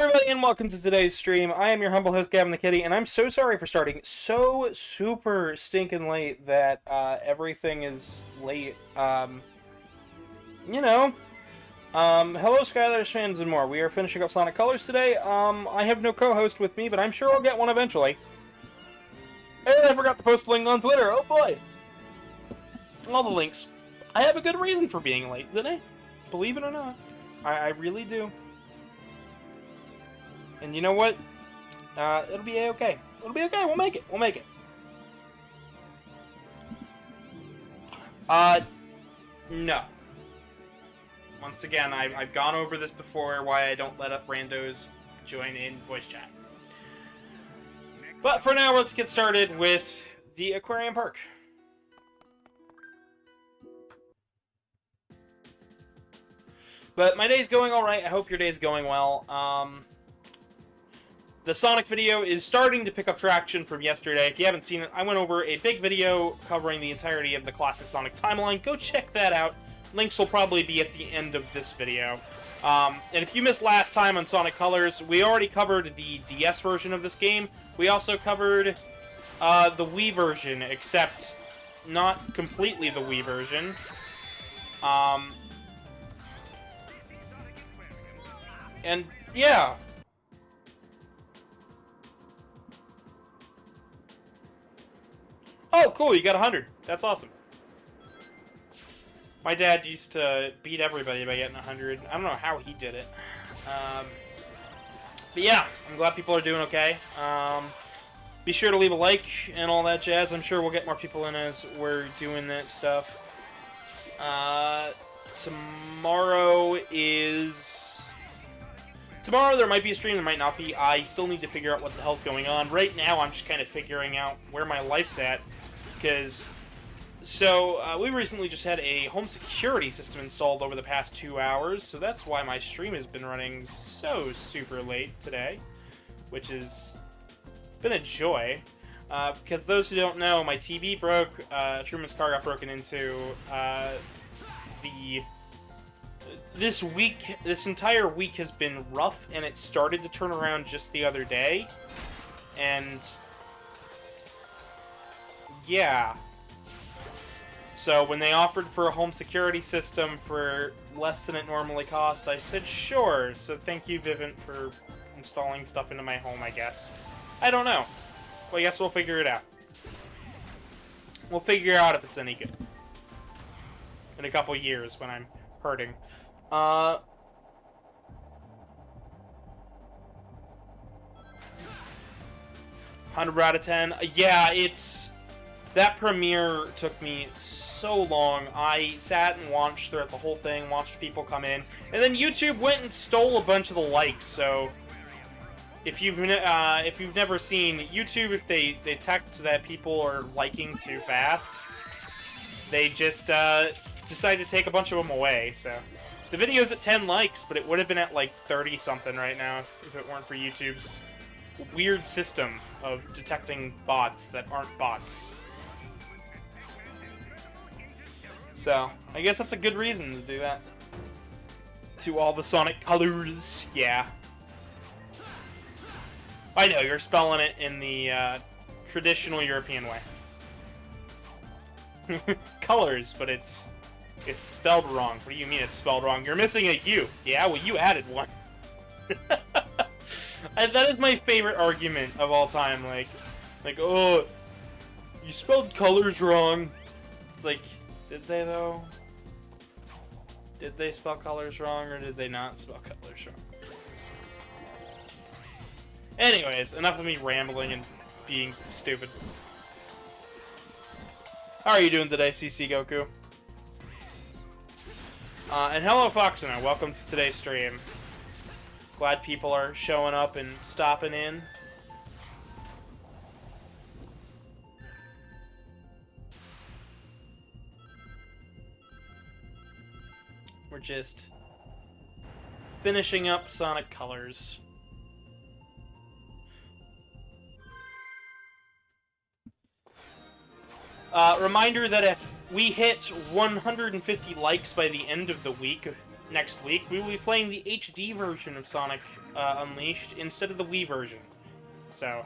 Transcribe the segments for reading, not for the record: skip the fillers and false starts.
everybody, and welcome to today's stream. I am your humble host, Gavin the Kitty, and I'm so sorry for starting so super stinking late that everything is late. Hello, Skylanders fans and more. We are finishing up Sonic Colors today. I have no co-host with me, but I'm sure I'll get one eventually. And I forgot to post the link on Twitter. Oh boy! All the links. I have a good reason for being late today. Believe it or not. I really do. And you know what? It'll be okay. It'll be okay. We'll make it. We'll make it. No. Once again, I've gone over this before, why I don't let up randos join in voice chat. But for now, let's get started with the Aquarium Park. But my day's going alright. I hope your day's going well. The Sonic video is starting to pick up traction from yesterday. If you haven't seen it, I went over a big video covering the entirety of the classic Sonic timeline. Go check that out. Links will probably be at the end of this video. And if you missed last time on Sonic Colors, we already covered the DS version of this game. We also covered the Wii version, except not completely the Wii version. And yeah. Oh, cool, you got 100. That's awesome. My dad used to beat everybody by getting 100. I don't know how he did it. But yeah, I'm glad people are doing okay. Be sure to leave a like and all that jazz. I'm sure we'll get more people in as we're doing that stuff. Tomorrow there might be a stream, there might not be. I still need to figure out what the hell's going on. Right now, I'm just kind of figuring out where my life's at. Because, we recently just had a home security system installed over the past 2 hours, so that's why my stream has been running so super late today, which has been a joy. Because those who don't know, my TV broke, Truman's car got broken into, this entire week has been rough, and it started to turn around just the other day, and yeah. So when they offered for a home security system for less than it normally cost, I said sure. So thank you, Vivint, for installing stuff into my home, I guess. I don't know. Well, I guess we'll figure it out. We'll figure out if it's any good. In a couple years when I'm hurting. 100 out of 10. Yeah, that premiere took me so long. I sat and watched throughout the whole thing, watched people come in, and then YouTube went and stole a bunch of the likes. So if you've never seen YouTube, if they detect that people are liking too fast, they just decide to take a bunch of them away. So the video's at 10 likes, but it would have been at like 30 something right now if it weren't for YouTube's weird system of detecting bots that aren't bots. So, I guess that's a good reason to do that. To all the Sonic Colors, yeah. I know, you're spelling it in the traditional European way. Colors, but it's spelled wrong. What do you mean it's spelled wrong? You're missing a U. Yeah, well, you added one. That is my favorite argument of all time. Like, oh, you spelled colors wrong. It's like, did they though? Did they spell colors wrong, or did they not spell colors wrong? Anyways, enough of me rambling and being stupid. How are you doing today, CC Goku? And hello, Foxina. Welcome to today's stream. Glad people are showing up and stopping in. We're just finishing up Sonic Colors. Reminder that if we hit 150 likes by the end of the week, next week, we will be playing the HD version of Sonic Unleashed instead of the Wii version. So,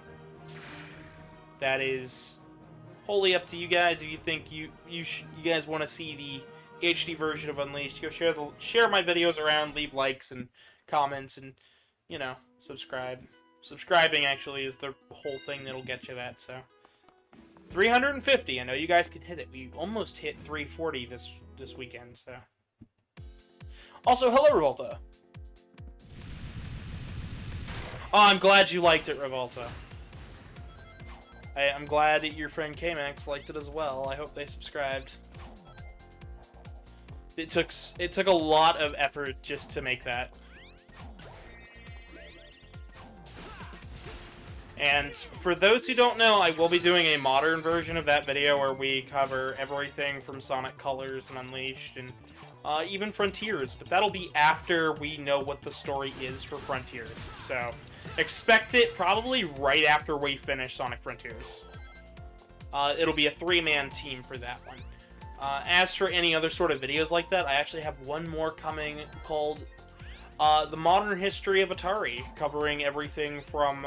that is wholly up to you guys. If you think you guys want to see the HD version of Unleashed, go share my videos around, leave likes and comments, and, you know, subscribe. Subscribing, actually, is the whole thing that'll get you that, so. 350, I know you guys can hit it. We almost hit 340 this weekend, so. Also, hello, Revolta. Oh, I'm glad you liked it, Revolta. I'm glad that your friend K-Max liked it as well. I hope they subscribed. It took a lot of effort just to make that. And for those who don't know, I will be doing a modern version of that video where we cover everything from Sonic Colors and Unleashed and even Frontiers, but that'll be after we know what the story is for Frontiers. So expect it probably right after we finish Sonic Frontiers. It'll be a 3-man team for that one. As for any other sort of videos like that, I actually have one more coming called The Modern History of Atari, covering everything from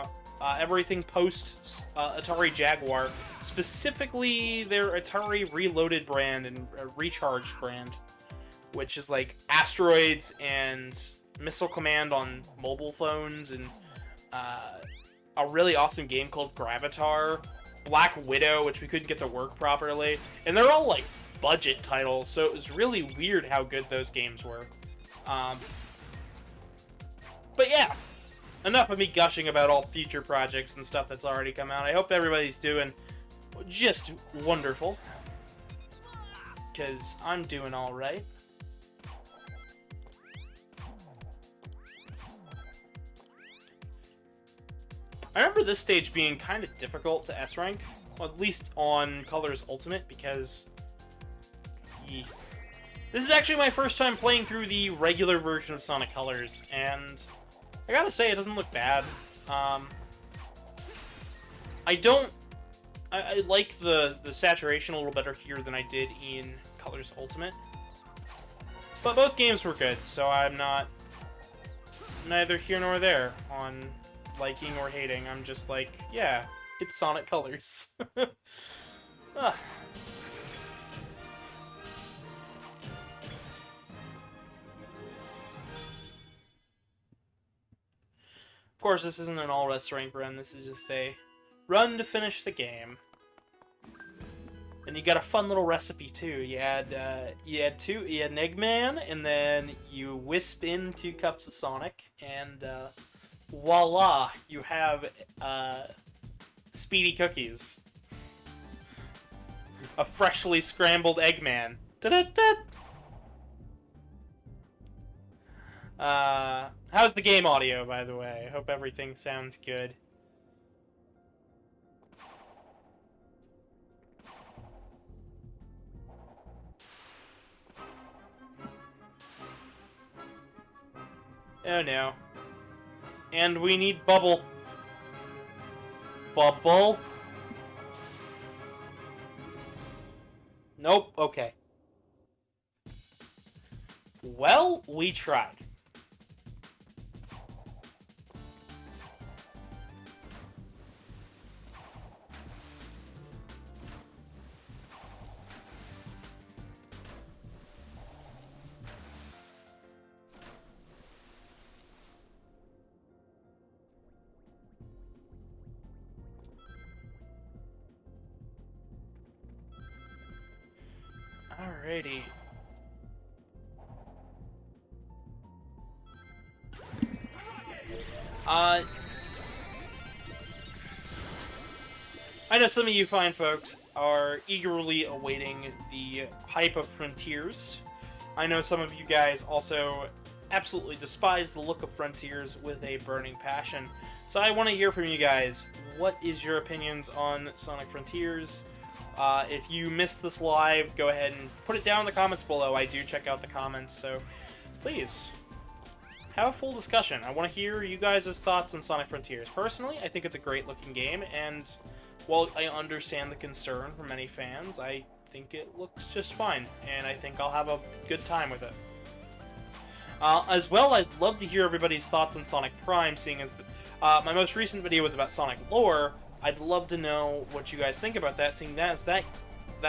everything post Atari Jaguar, specifically their Atari Reloaded brand and Recharged brand, which is like Asteroids and Missile Command on mobile phones, and a really awesome game called Gravitar, Black Widow, which we couldn't get to work properly, and they're all like budget titles, so it was really weird how good those games were. But yeah, enough of me gushing about all future projects and stuff that's already come out. I hope everybody's doing just wonderful, because I'm doing alright. I remember this stage being kind of difficult to S-rank, well, at least on Colors Ultimate, because this is actually my first time playing through the regular version of Sonic Colors, and I gotta say, it doesn't look bad. I like the saturation a little better here than I did in Colors Ultimate. But both games were good, so I'm not neither here nor there on liking or hating. I'm just like, yeah, it's Sonic Colors. Ah. Of course, this isn't an all-rest rank run, this is just a run to finish the game. And you got a fun little recipe too. You had an Eggman, and then you wisp in 2 cups of Sonic, and voila, you have speedy cookies. A freshly scrambled Eggman. Da-da-da! How's the game audio, by the way? I hope everything sounds good. Oh no. And we need Bubble. Bubble? Nope, okay. Well, we tried. Alrighty. I know some of you fine folks are eagerly awaiting the hype of Frontiers. I know some of you guys also absolutely despise the look of Frontiers with a burning passion. So I want to hear from you guys. What is your opinions on Sonic Frontiers? If you missed this live, go ahead and put it down in the comments below. I do check out the comments, so please have a full discussion. I want to hear you guys' thoughts on Sonic Frontiers. Personally, I think it's a great looking game, and while I understand the concern from many fans, I think it looks just fine, and I think I'll have a good time with it. As well, I'd love to hear everybody's thoughts on Sonic Prime, seeing as my most recent video was about Sonic lore. I'd love to know what you guys think about that, seeing that as that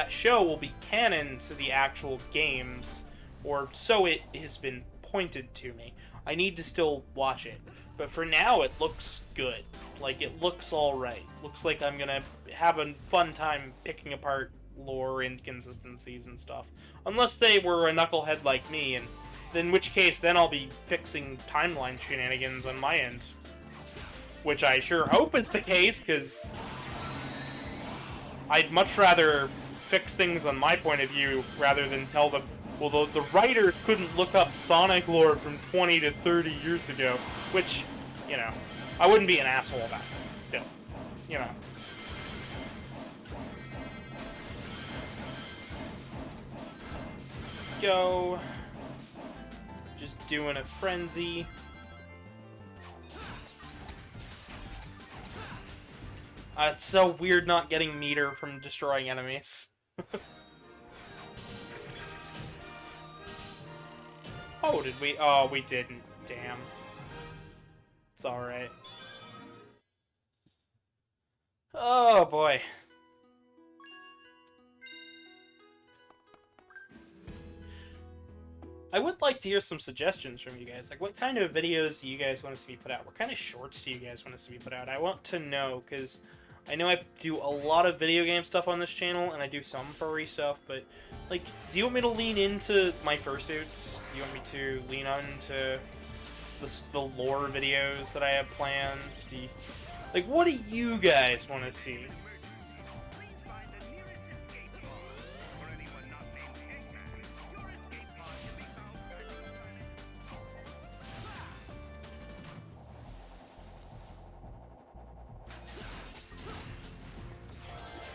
show will be canon to the actual games, or so it has been pointed to me. I need to still watch it, but for now it looks good. Like, it looks alright. Looks like I'm gonna have a fun time picking apart lore inconsistencies and stuff. Unless they were a knucklehead like me, and in which case then I'll be fixing timeline shenanigans on my end. Which I sure hope is the case, because I'd much rather fix things on my point of view rather than tell them, well, the writers couldn't look up Sonic lore from 20 to 30 years ago, which, you know, I wouldn't be an asshole about that, still, you know. Go. Just doing a frenzy. It's so weird not getting meter from destroying enemies. Oh, did we? Oh, we didn't. Damn. It's alright. Oh, boy. I would like to hear some suggestions from you guys. Like, what kind of videos do you guys want to see me put out? What kind of shorts do you guys want to see me put out? I want to know, because I know I do a lot of video game stuff on this channel, and I do some furry stuff, but, like, do you want me to lean into my fursuits? Do you want me to lean into the lore videos that I have planned? Like, what do you guys want to see?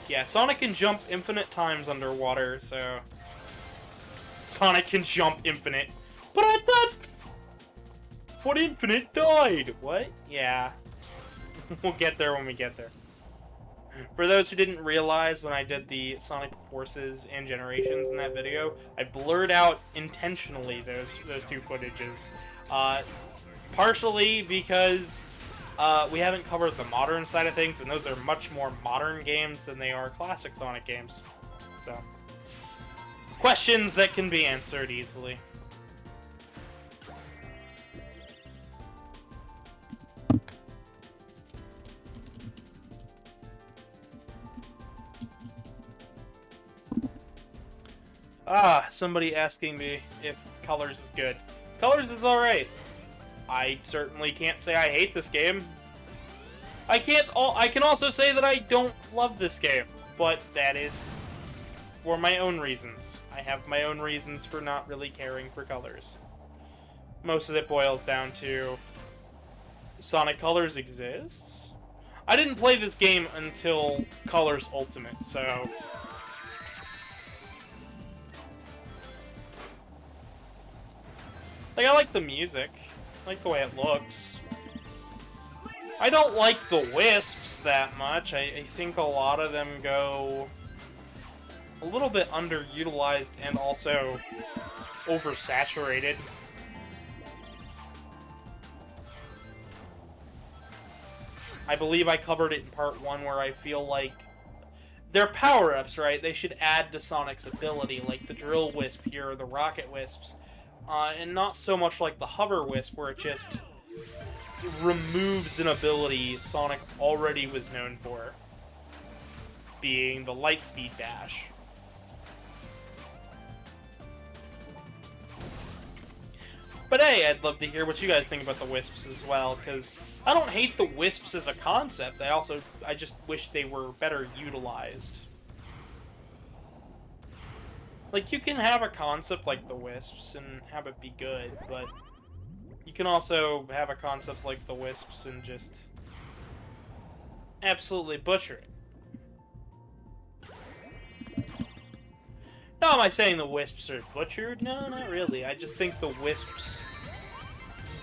Yeah, Sonic can jump infinite times underwater, so... Sonic can jump infinite. But I thought... What infinite died? What? Yeah. We'll get there when we get there. For those who didn't realize, when I did the Sonic Forces and Generations in that video, I blurred out intentionally those two footages. Partially because... we haven't covered the modern side of things, and those are much more modern games than they are classic Sonic games. So, questions that can be answered easily. Somebody asking me if Colors is good. Colors is alright. I certainly can't say I hate this game. I can also say that I don't love this game, but that is for my own reasons. I have my own reasons for not really caring for Colors. Most of it boils down to Sonic Colors exists. I didn't play this game until Colors Ultimate, so... Like, I like the music. I like the way it looks. I don't like the Wisps that much. I think a lot of them go a little bit underutilized and also oversaturated. I believe I covered it in part 1 where I feel like they're power-ups, right? They should add to Sonic's ability, like the Drill Wisp here, or the Rocket Wisps. And not so much like the Hover Wisp, where it just removes an ability Sonic already was known for, being the Lightspeed Dash. But hey, I'd love to hear what you guys think about the Wisps as well, because I don't hate the Wisps as a concept, I just wish they were better utilized. Like, you can have a concept like the Wisps and have it be good, but you can also have a concept like the Wisps and just absolutely butcher it. Now, am I saying the Wisps are butchered? No, not really. I just think the Wisps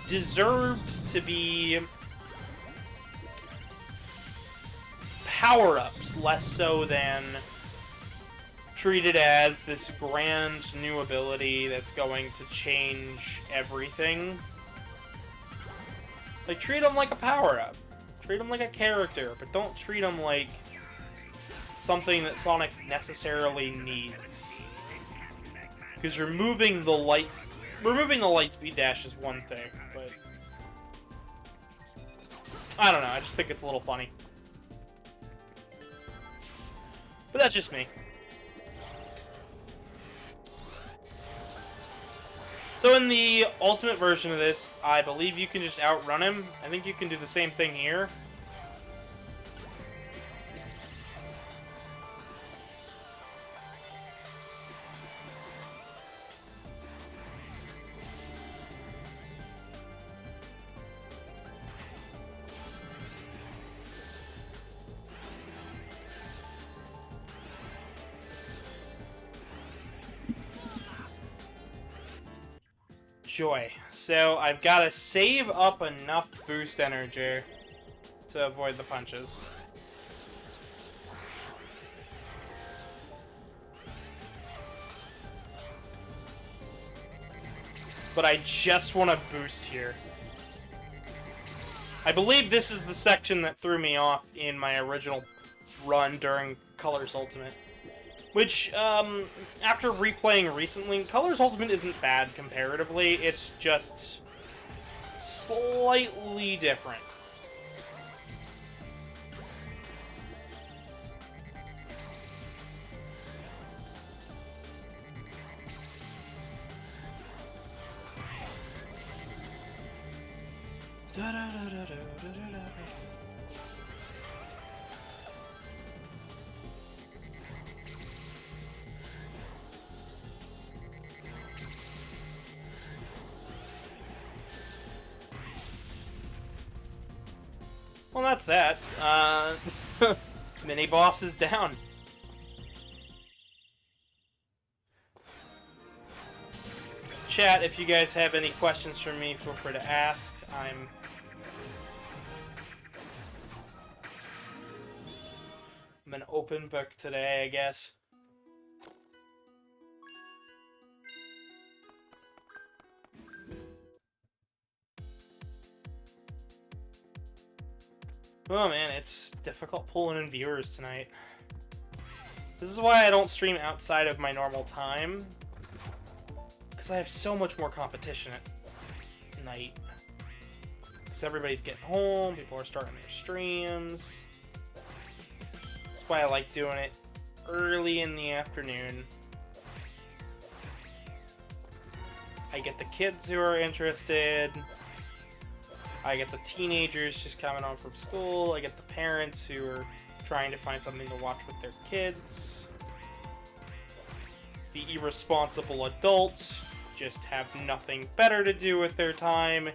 deserved to be power-ups, less so than treated as this grand new ability that's going to change everything. Like, treat them like a power-up. Treat them like a character, but don't treat them like something that Sonic necessarily needs. Because removing the light speed dash is one thing, but I don't know, I just think it's a little funny. But that's just me. So in the ultimate version of this, I believe you can just outrun him. I think you can do the same thing here. Joy. So I've got to save up enough boost energy to avoid the punches. But I just want to boost here. I believe this is the section that threw me off in my original run during Colors Ultimate. Which, after replaying recently, Colors Ultimate isn't bad comparatively, it's just slightly different. Well, that's that. Mini boss is down. Chat, if you guys have any questions for me, feel free to ask. I'm an open book today, I guess. Oh man, it's difficult pulling in viewers tonight. This is why I don't stream outside of my normal time. Because I have so much more competition at night. Because everybody's getting home, people are starting their streams. That's why I like doing it early in the afternoon. I get the kids who are interested. I get the teenagers just coming home from school. I get the parents who are trying to find something to watch with their kids. The irresponsible adults just have nothing better to do with their time.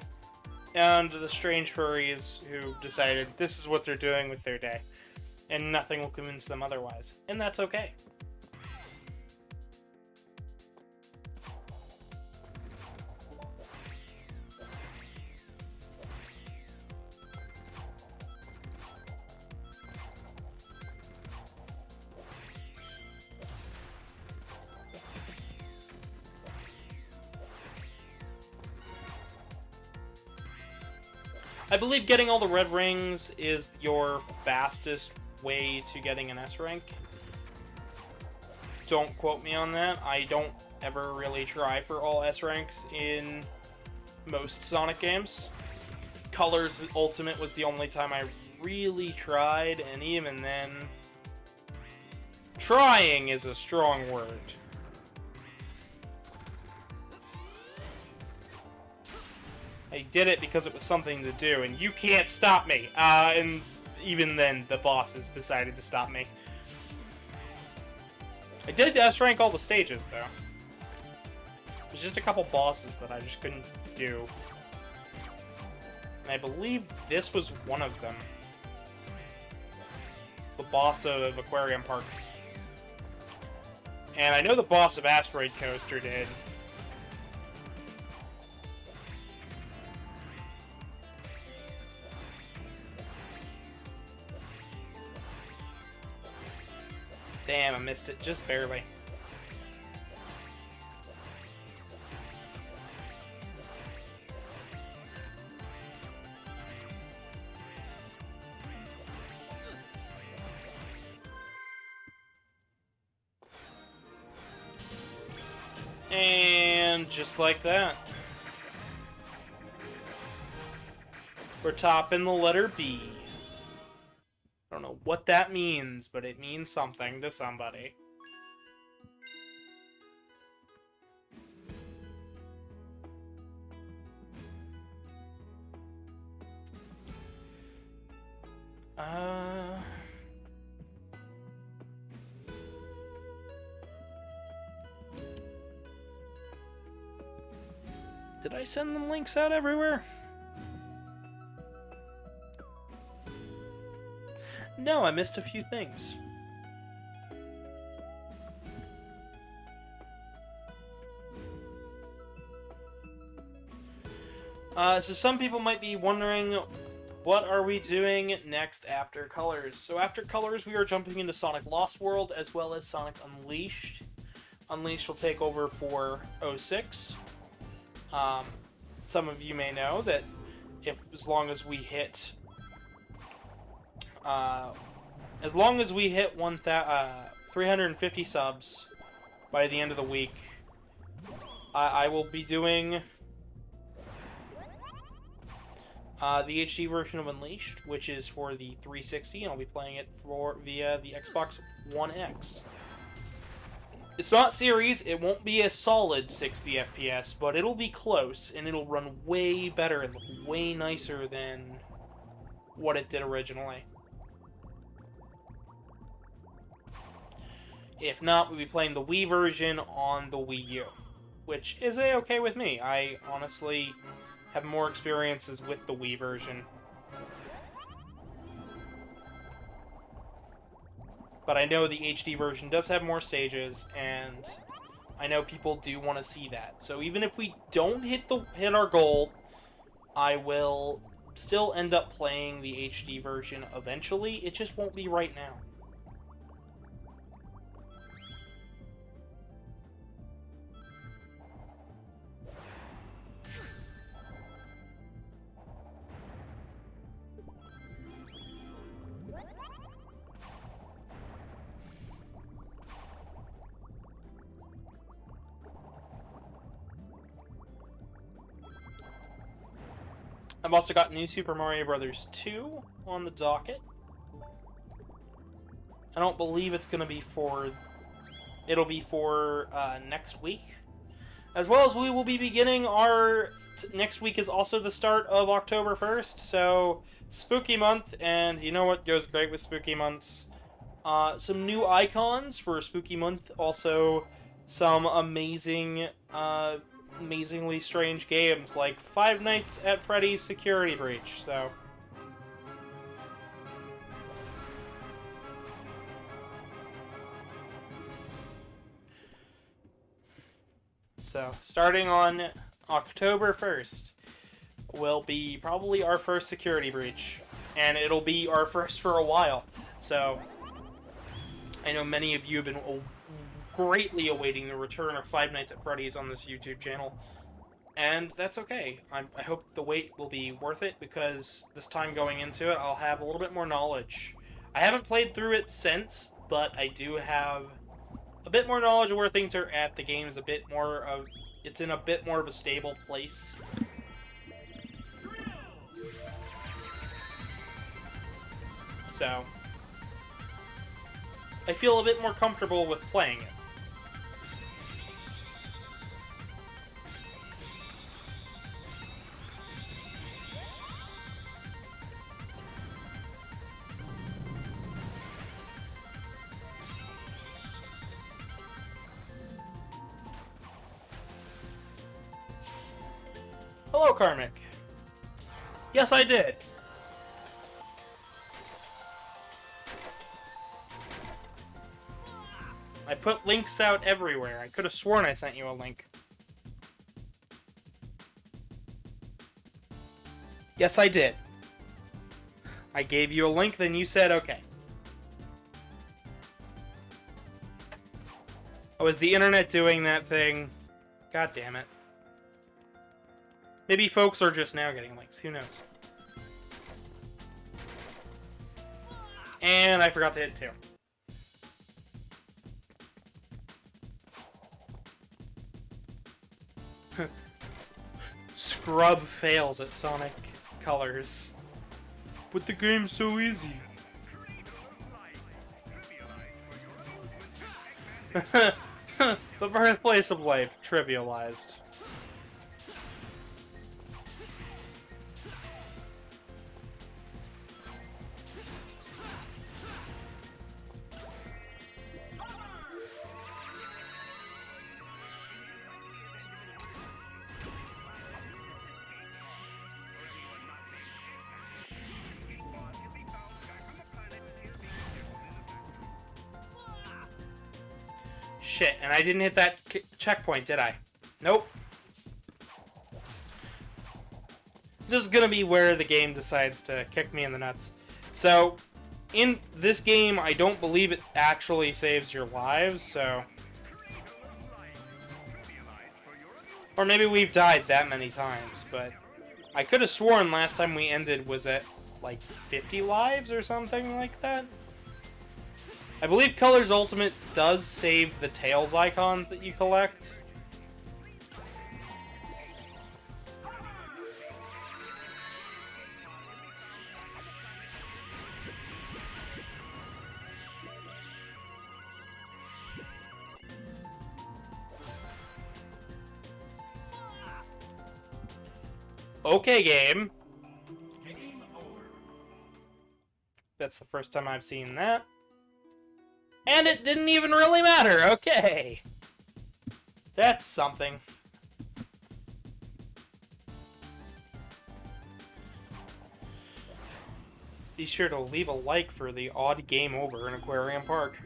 And the strange furries who decided this is what they're doing with their day. And nothing will convince them otherwise. And that's okay. I believe getting all the red rings is your fastest way to getting an S rank. Don't quote me on that. I don't ever really try for all S ranks in most Sonic games. Colors Ultimate was the only time I really tried, and even then, trying is a strong word. I did it because it was something to do, and you can't stop me. And even then, the bosses decided to stop me. I did S-rank all the stages, though. There's just a couple bosses that I just couldn't do. And I believe this was one of them. The boss of Aquarium Park. And I know the boss of Asteroid Coaster did. Damn, I missed it just barely. And just like that, we're topping the letter B. I don't know what that means, but it means something to somebody. Did I send them links out everywhere? No, I missed a few things. So some people might be wondering, what are we doing next after Colors? So after Colors, we are jumping into Sonic Lost World as well as Sonic Unleashed. Unleashed will take over for 06. Some of you may know that as long as we hit 350 subs by the end of the week, I will be doing the HD version of Unleashed, which is for the 360, and I'll be playing it via the Xbox One X. It's not series, it won't be a solid 60 FPS, but it'll be close, and it'll run way better and look way nicer than what it did originally. If not, we'll be playing the Wii version on the Wii U, which is A-okay with me. I honestly have more experiences with the Wii version. But I know the HD version does have more stages, and I know people do want to see that. So even if we don't hit our goal, I will still end up playing the HD version eventually. It just won't be right now. I've also got New Super Mario Bros. 2 on the docket. I don't believe it's going to be for... It'll be for next week. As well as we will be beginning our... Next week is also the start of October 1st, so spooky month, and you know what goes great with spooky months? Some new icons for spooky month, also some amazingly strange games like Five Nights at Freddy's Security Breach. So starting on October 1st will be probably our first security breach, and it'll be our first for a while. So I know many of you have been greatly awaiting the return of Five Nights at Freddy's on this YouTube channel, and that's okay. I hope the wait will be worth it, because this time going into it, I'll have a little bit more knowledge. I haven't played through it since, but I do have a bit more knowledge of where things are at. The game is it's in a bit more of a stable place. So I feel a bit more comfortable with playing it. Hello, Karmic. Yes, I did. I put links out everywhere. I could have sworn I sent you a link. Yes, I did. I gave you a link, then you said okay. Oh, is the internet doing that thing? God damn it. Maybe folks are just now getting links. Who knows? And I forgot to hit 2. Scrub fails at Sonic Colors. But the game's so easy. The birthplace of life trivialized. Shit, and I didn't hit that checkpoint, did I? Nope. This is gonna be where the game decides to kick me in the nuts. So, in this game, I don't believe it actually saves your lives, so... Or maybe we've died that many times, but... I could have sworn last time we ended was at, like, 50 lives or something like that. I believe Colors Ultimate does save the Tails icons that you collect. Okay, game. That's the first time I've seen that. And it didn't even really matter, okay. That's something. Be sure to leave a like for the odd game over in Aquarium Park.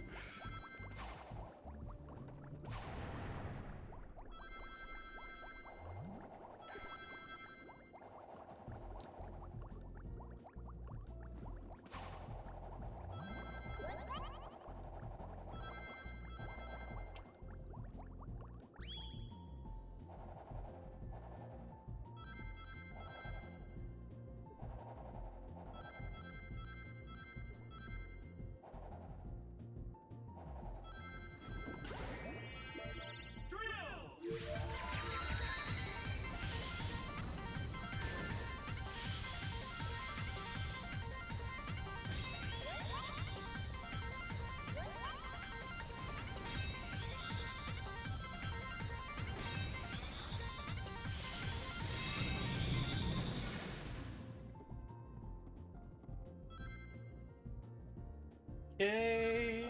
Okay.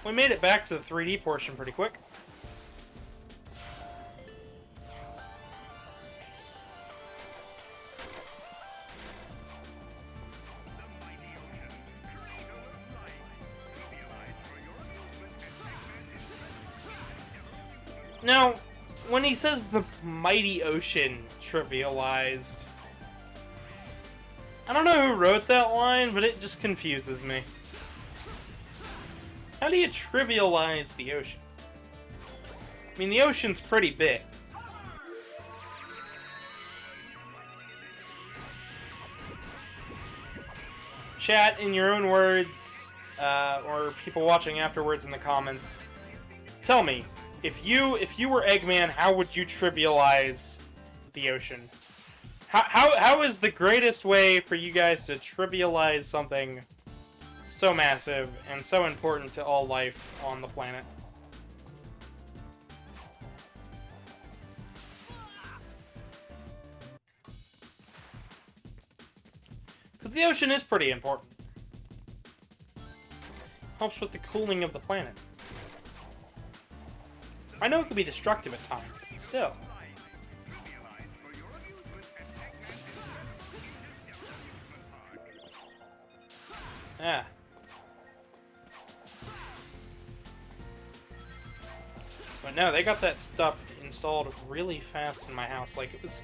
We made it back to the 3D portion pretty quick. Now, when he says the mighty ocean trivialized, I don't know who wrote that line, but it just confuses me. How do you trivialize the ocean? I mean, the ocean's pretty big. Chat, in your own words, or people watching afterwards in the comments, tell me, if you were Eggman, how would you trivialize the ocean? How is the greatest way for you guys to trivialize something so massive and so important to all life on the planet? Because the ocean is pretty important. Helps with the cooling of the planet. I know it can be destructive at times, but still. Yeah. But no, they got that stuff installed really fast in my house. Like, it was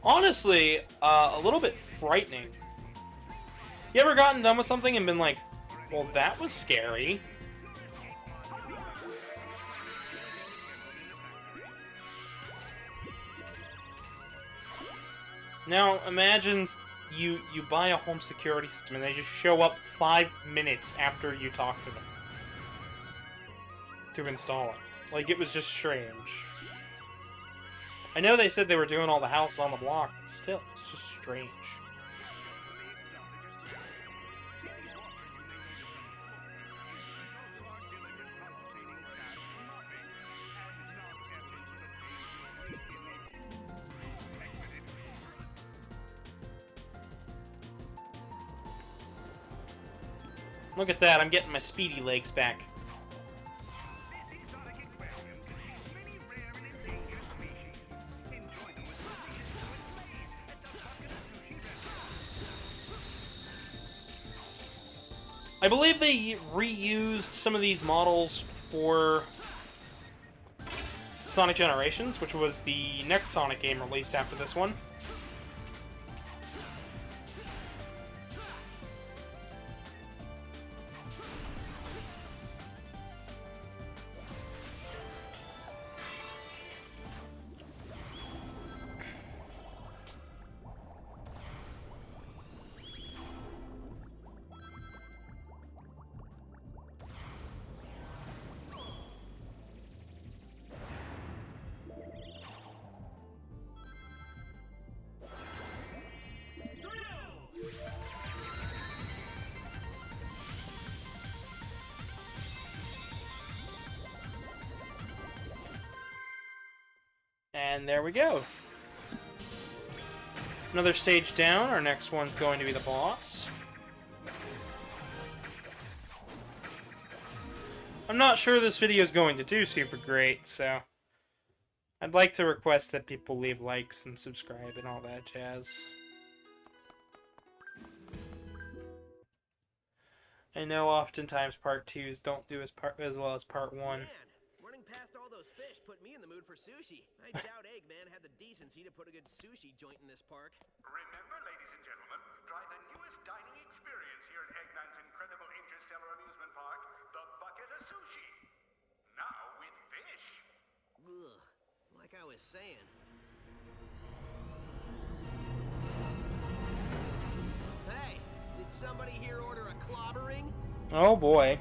honestly a little bit frightening. You ever gotten done with something and been like, well, that was scary? Now, imagine you buy a home security system and they just show up 5 minutes after you talk to them to install it. Like, it was just strange. I know they said they were doing all the houses on the block, but still, it's just strange. Look at that, I'm getting my speedy legs back. I believe they reused some of these models for Sonic Generations, which was the next Sonic game released after this one. And there we go. Another stage down. Our next one's going to be the boss. I'm not sure this video is going to do super great, so I'd like to request that people leave likes and subscribe and all that jazz. I know oftentimes part 2s don't do as well as part 1. Past all those fish put me in the mood for sushi. I doubt Eggman had the decency to put a good sushi joint in this park. Remember, ladies and gentlemen, try the newest dining experience here at Eggman's incredible interstellar amusement park, the bucket of sushi. Now with fish. Ugh, like I was saying. Hey, did somebody here order a clobbering? Oh boy.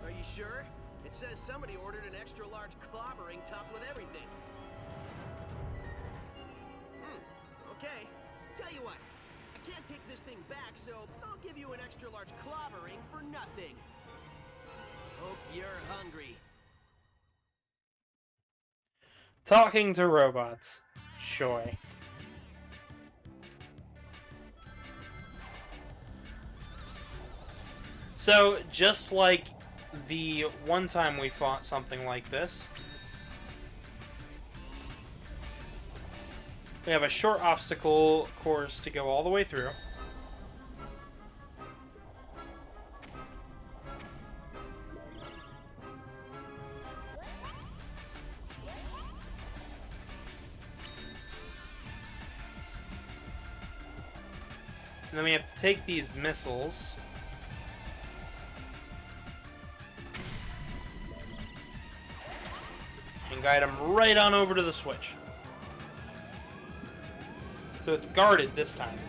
Are you sure? It says somebody ordered an extra large clobbering topped with everything. Okay. Tell you what, I can't take this thing back, so I'll give you an extra large clobbering for nothing. Hope you're hungry. Talking to robots. Sure. So, just like the one time we fought something like this, we have a short obstacle course to go all the way through. And then we have to take these missiles and guide them right on over to the switch. So it's guarded this time.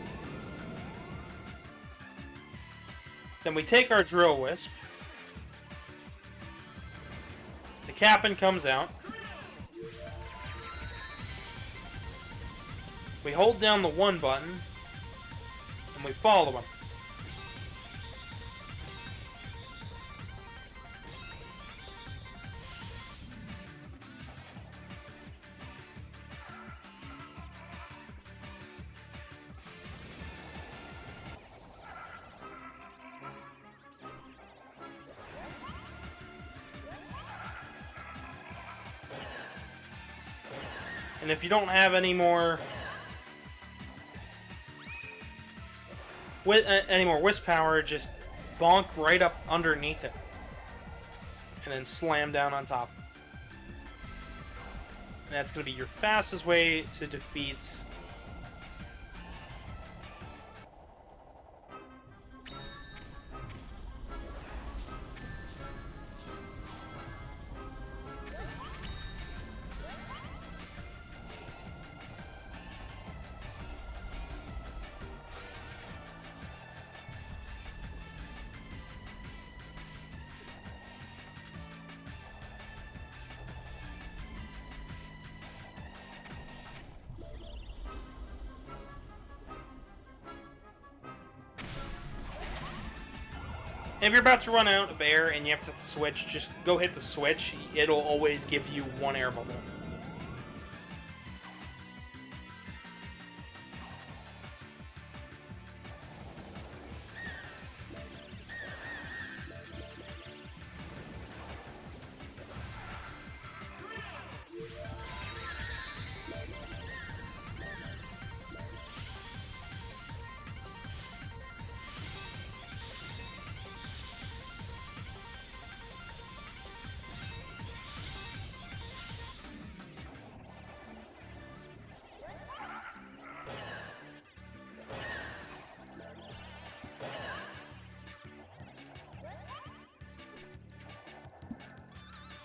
Then we take our drill wisp. The captain comes out. We hold down the 1 button and we follow him. And if you don't have any more wisp power, just bonk right up underneath it. And then slam down on top. And that's going to be your fastest way to defeat And if you're about to run out of air and you have to hit the switch, just go hit the switch. It'll always give you one air bubble.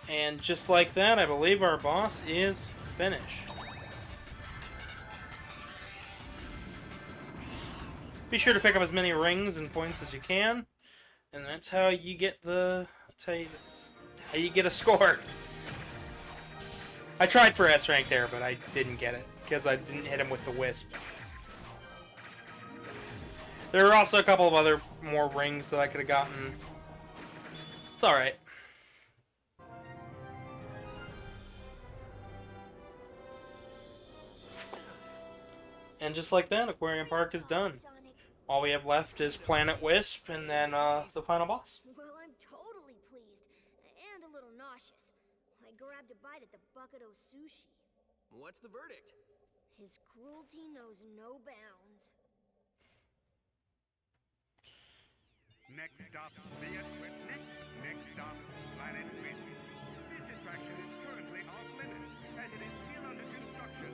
And just like that, I believe our boss is finished. Be sure to pick up as many rings and points as you can, and that's how you get that's how you get a score. I tried for S rank there, but I didn't get it because I didn't hit him with the Wisp. There are also a couple of other more rings that I could have gotten. It's alright. And just like that, Aquarium Park is done. All we have left is Planet Wisp, and then the final boss. Well, I'm totally pleased, and a little nauseous. I grabbed a bite at the bucket of sushi. What's the verdict? His cruelty knows no bounds. Next stop, the Wisp. Next stop, Planet Wisp. This attraction is currently off limits, and it is still under construction.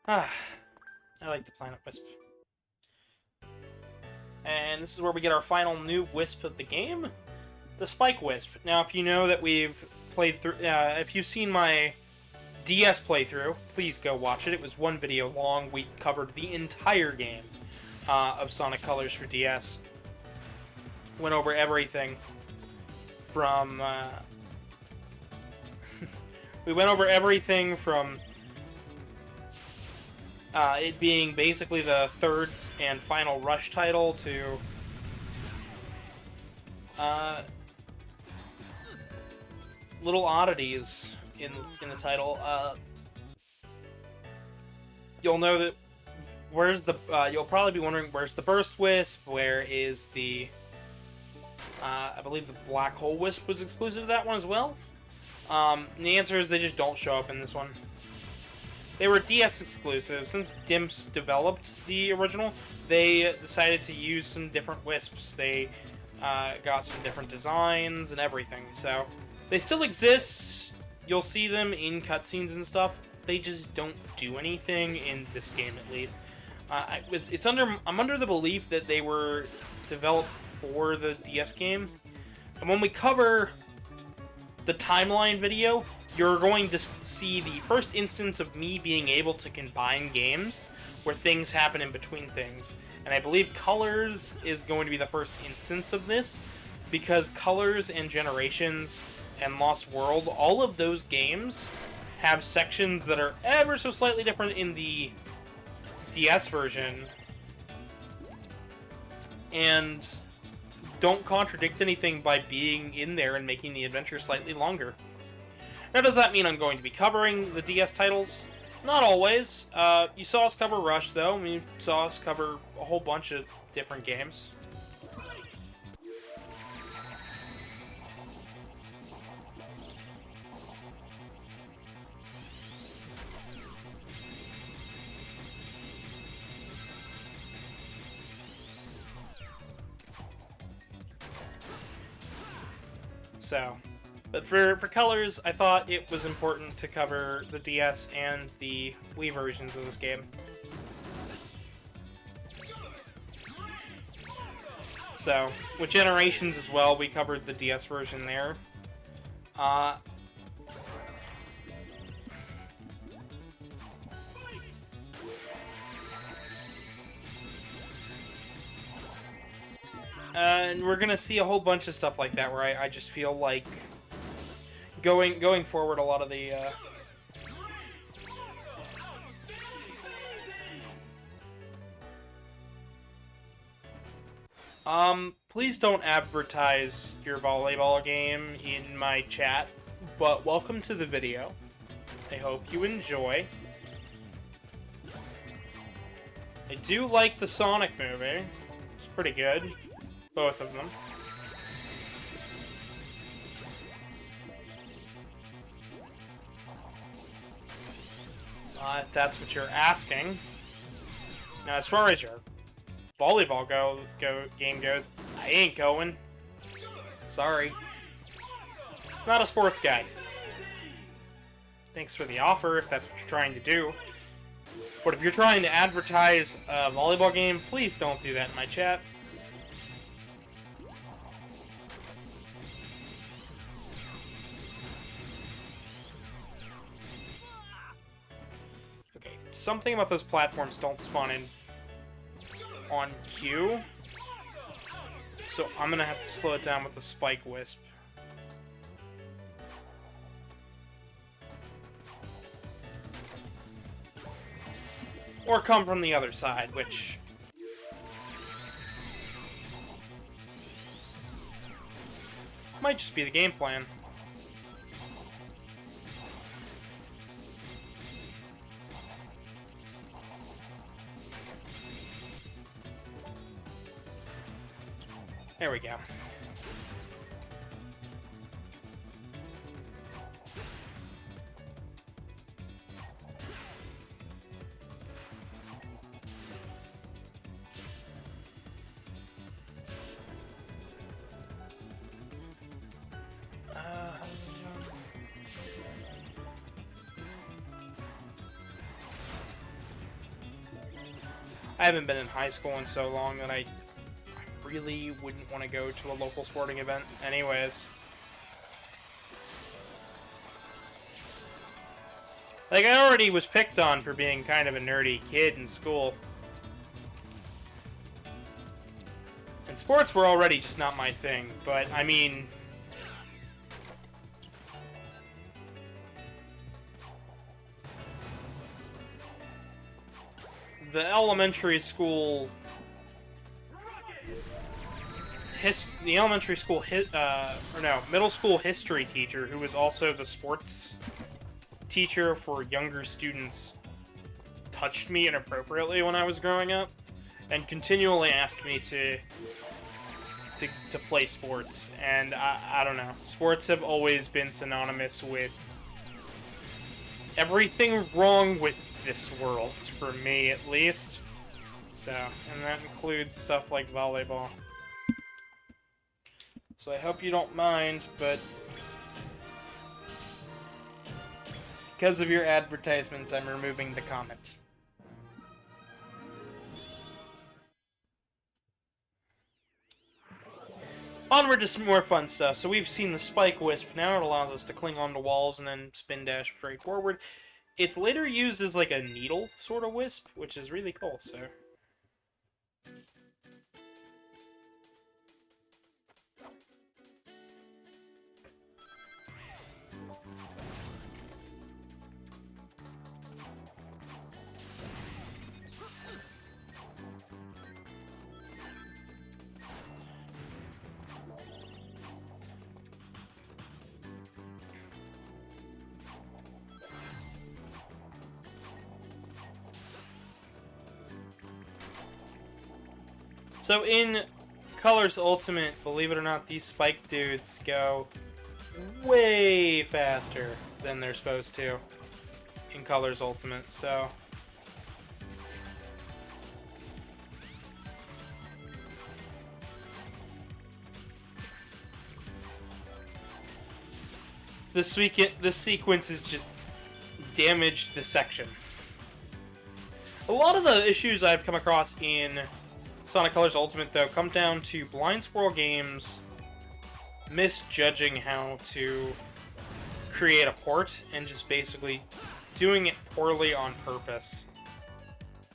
I like the Planet Wisp. And this is where we get our final new Wisp of the game, the Spike Wisp. Now, if you know that we've played through, if you've seen my DS playthrough, please go watch it. It was one video long. We covered the entire game of Sonic Colors for DS. Went over everything from... we went over everything from... it being basically the third and final Rush title to little oddities in the title. You'll know that where's the you'll probably be wondering where's the Burst Wisp, where is the I believe the Black Hole Wisp was exclusive to that one as well. And the answer is they just don't show up in this one. They were DS exclusive. Since Dimps developed the original, they decided to use some different Wisps. They got some different designs and everything. So they still exist. You'll see them in cutscenes and stuff. They just don't do anything in this game, at least. I'm under the belief that they were developed for the DS game. And when we cover the timeline video, you're going to see the first instance of me being able to combine games where things happen in between things. And I believe Colors is going to be the first instance of this, because Colors and Generations and Lost World, all of those games have sections that are ever so slightly different in the DS version and don't contradict anything by being in there and making the adventure slightly longer. Now, does that mean I'm going to be covering the DS titles? Not always. You saw us cover Rush, though. I mean, you saw us cover a whole bunch of different games. So, but for Colors, I thought it was important to cover the DS and the Wii versions of this game. So, with Generations as well, we covered the DS version there. And we're gonna see a whole bunch of stuff like that, where I just feel like going forward, a lot of the Please don't advertise your volleyball game in my chat, but welcome to the video. I hope you enjoy. I do like the Sonic movie. It's pretty good. Both of them. If that's what you're asking. Now, as far as your volleyball game goes, I ain't going. Sorry. Not a sports guy. Thanks for the offer, if that's what you're trying to do. But if you're trying to advertise a volleyball game, please don't do that in my chat. Okay, something about those platforms don't spawn in on cue. So I'm gonna have to slow it down with the Spike Wisp. Or come from the other side, which... might just be the game plan. There we go. I haven't been in high school in so long that I really wouldn't want to go to a local sporting event anyways. Like, I already was picked on for being kind of a nerdy kid in school. And sports were already just not my thing, but, I mean... the elementary school... middle school history teacher, who was also the sports teacher for younger students, touched me inappropriately when I was growing up, and continually asked me to play sports. And I don't know, sports have always been synonymous with everything wrong with this world, for me at least. So, and that includes stuff like volleyball. So I hope you don't mind, but because of your advertisements, I'm removing the comment. Onward to some more fun stuff. So we've seen the Spike Wisp. Now it allows us to cling onto walls and then spin dash straight forward. It's later used as like a needle sort of wisp, which is really cool, so... So in Colors Ultimate, believe it or not, these Spike dudes go way faster than they're supposed to in Colors Ultimate, so... This sequence has just damaged the section. A lot of the issues I've come across in Sonic Colors Ultimate, though, come down to Blind Squirrel Games misjudging how to create a port and just basically doing it poorly on purpose.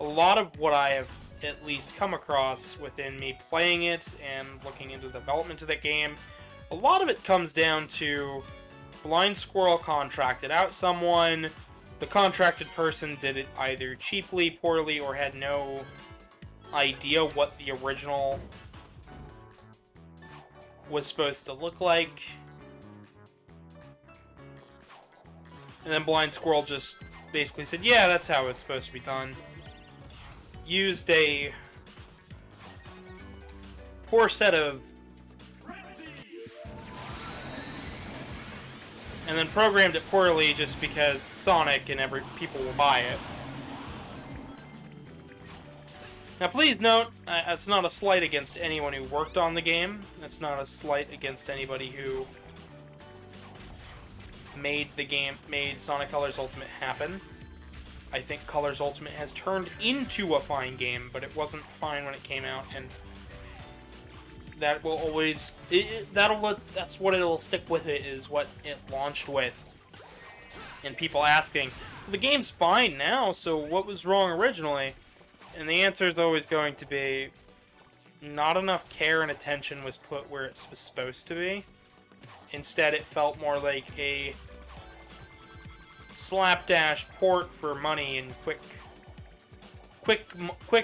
A lot of what I have at least come across within me playing it and looking into the development of the game, a lot of it comes down to Blind Squirrel contracted out someone, the contracted person did it either cheaply, poorly, or had no idea what the original was supposed to look like. And then Blind Squirrel just basically said, yeah, that's how it's supposed to be done. Used a poor set of... and then programmed it poorly just because Sonic and people will buy it. Now please note, it's not a slight against anyone who worked on the game. It's not a slight against anybody who made Sonic Colors Ultimate happen. I think Colors Ultimate has turned into a fine game, but it wasn't fine when it came out, and that will always... that's what it'll stick with it, is what it launched with. And people asking, well, the game's fine now, so what was wrong originally? And the answer is always going to be, not enough care and attention was put where it was supposed to be. Instead, it felt more like a slapdash port for money and quick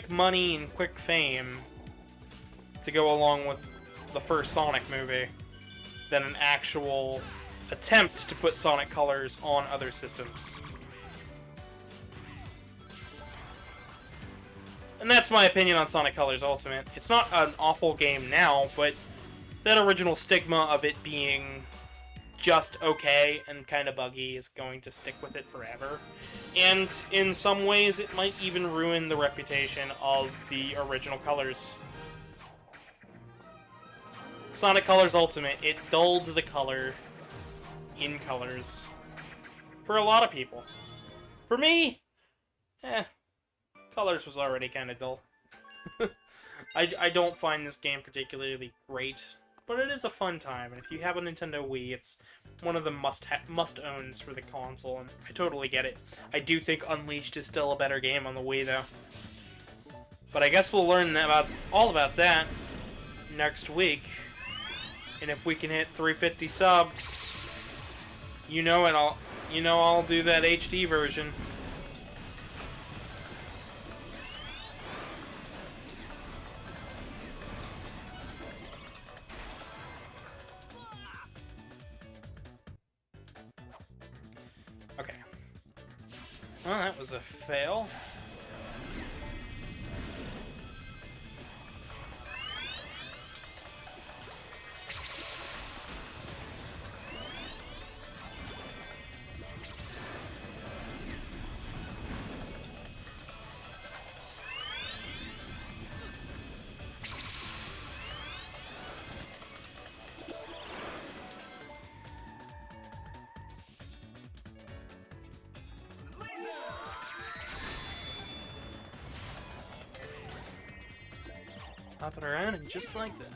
money and quick fame to go along with the first Sonic movie than an actual attempt to put Sonic Colors on other systems. And that's my opinion on Sonic Colors Ultimate. It's not an awful game now, but that original stigma of it being just okay and kind of buggy is going to stick with it forever. And in some ways, it might even ruin the reputation of the original Colors. Sonic Colors Ultimate, it dulled the color in Colors. For a lot of people. For me, Colors was already kind of dull. I don't find this game particularly great, but it is a fun time, and if you have a Nintendo Wii, it's one of the must-owns for the console, and I totally get it. I do think Unleashed is still a better game on the Wii, though. But I guess we'll learn all about that next week, and if we can hit 350 subs, I'll do that HD version. Okay. Well, that was a fail. Hopping around and just like that.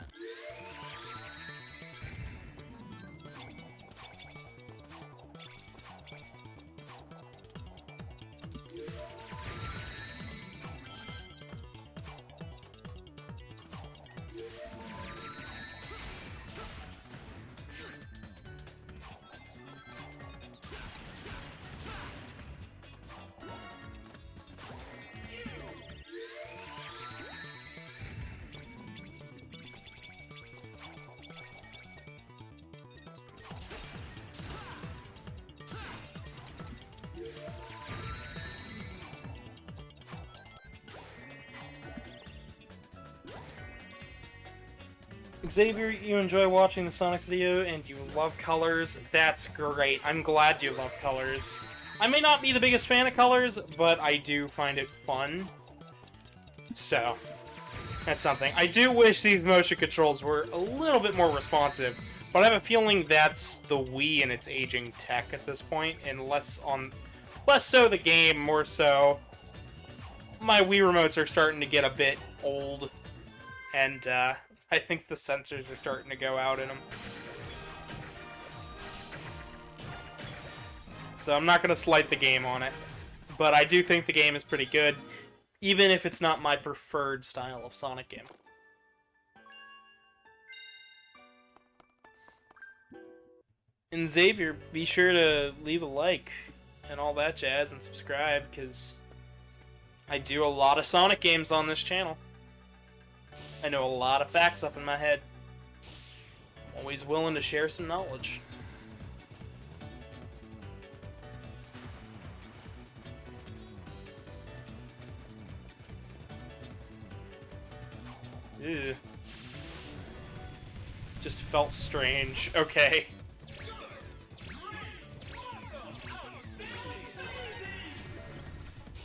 Xavier, you enjoy watching the Sonic video and you love Colors. That's great. I'm glad you love Colors. I may not be the biggest fan of Colors, but I do find it fun. So, that's something. I do wish these motion controls were a little bit more responsive, but I have a feeling that's the Wii and its aging tech at this point, and less so the game, more so my Wii remotes are starting to get a bit old, and I think the sensors are starting to go out in them. So I'm not going to slight the game on it. But I do think the game is pretty good, even if it's not my preferred style of Sonic game. And Xavier, be sure to leave a like and all that jazz and subscribe, because I do a lot of Sonic games on this channel. I know a lot of facts up in my head. Always willing to share some knowledge. Ew. Just felt strange. Okay.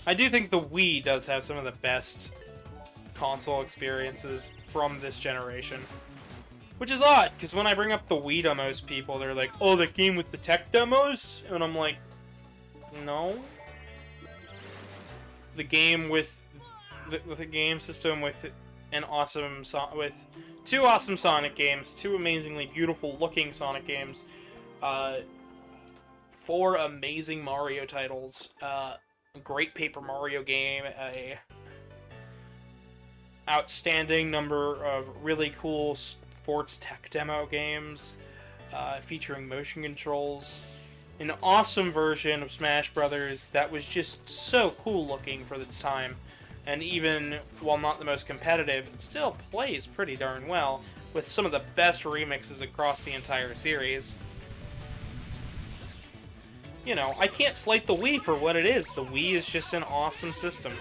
I do think the Wii does have some of the best console experiences from this generation. Which is odd, because when I bring up the Wii to most people, they're like, oh, the game with the tech demos? And I'm like, no. The game with a game system with an awesome with two awesome Sonic games, two amazingly beautiful looking Sonic games, 4 amazing Mario titles, a great Paper Mario game, a outstanding number of really cool sports tech demo games featuring motion controls, an awesome version of Smash Brothers that was just so cool looking for its time, and even while not the most competitive, it still plays pretty darn well, with some of the best remixes across the entire series. You know, I can't slight the Wii for what it is. The Wii is just an awesome system.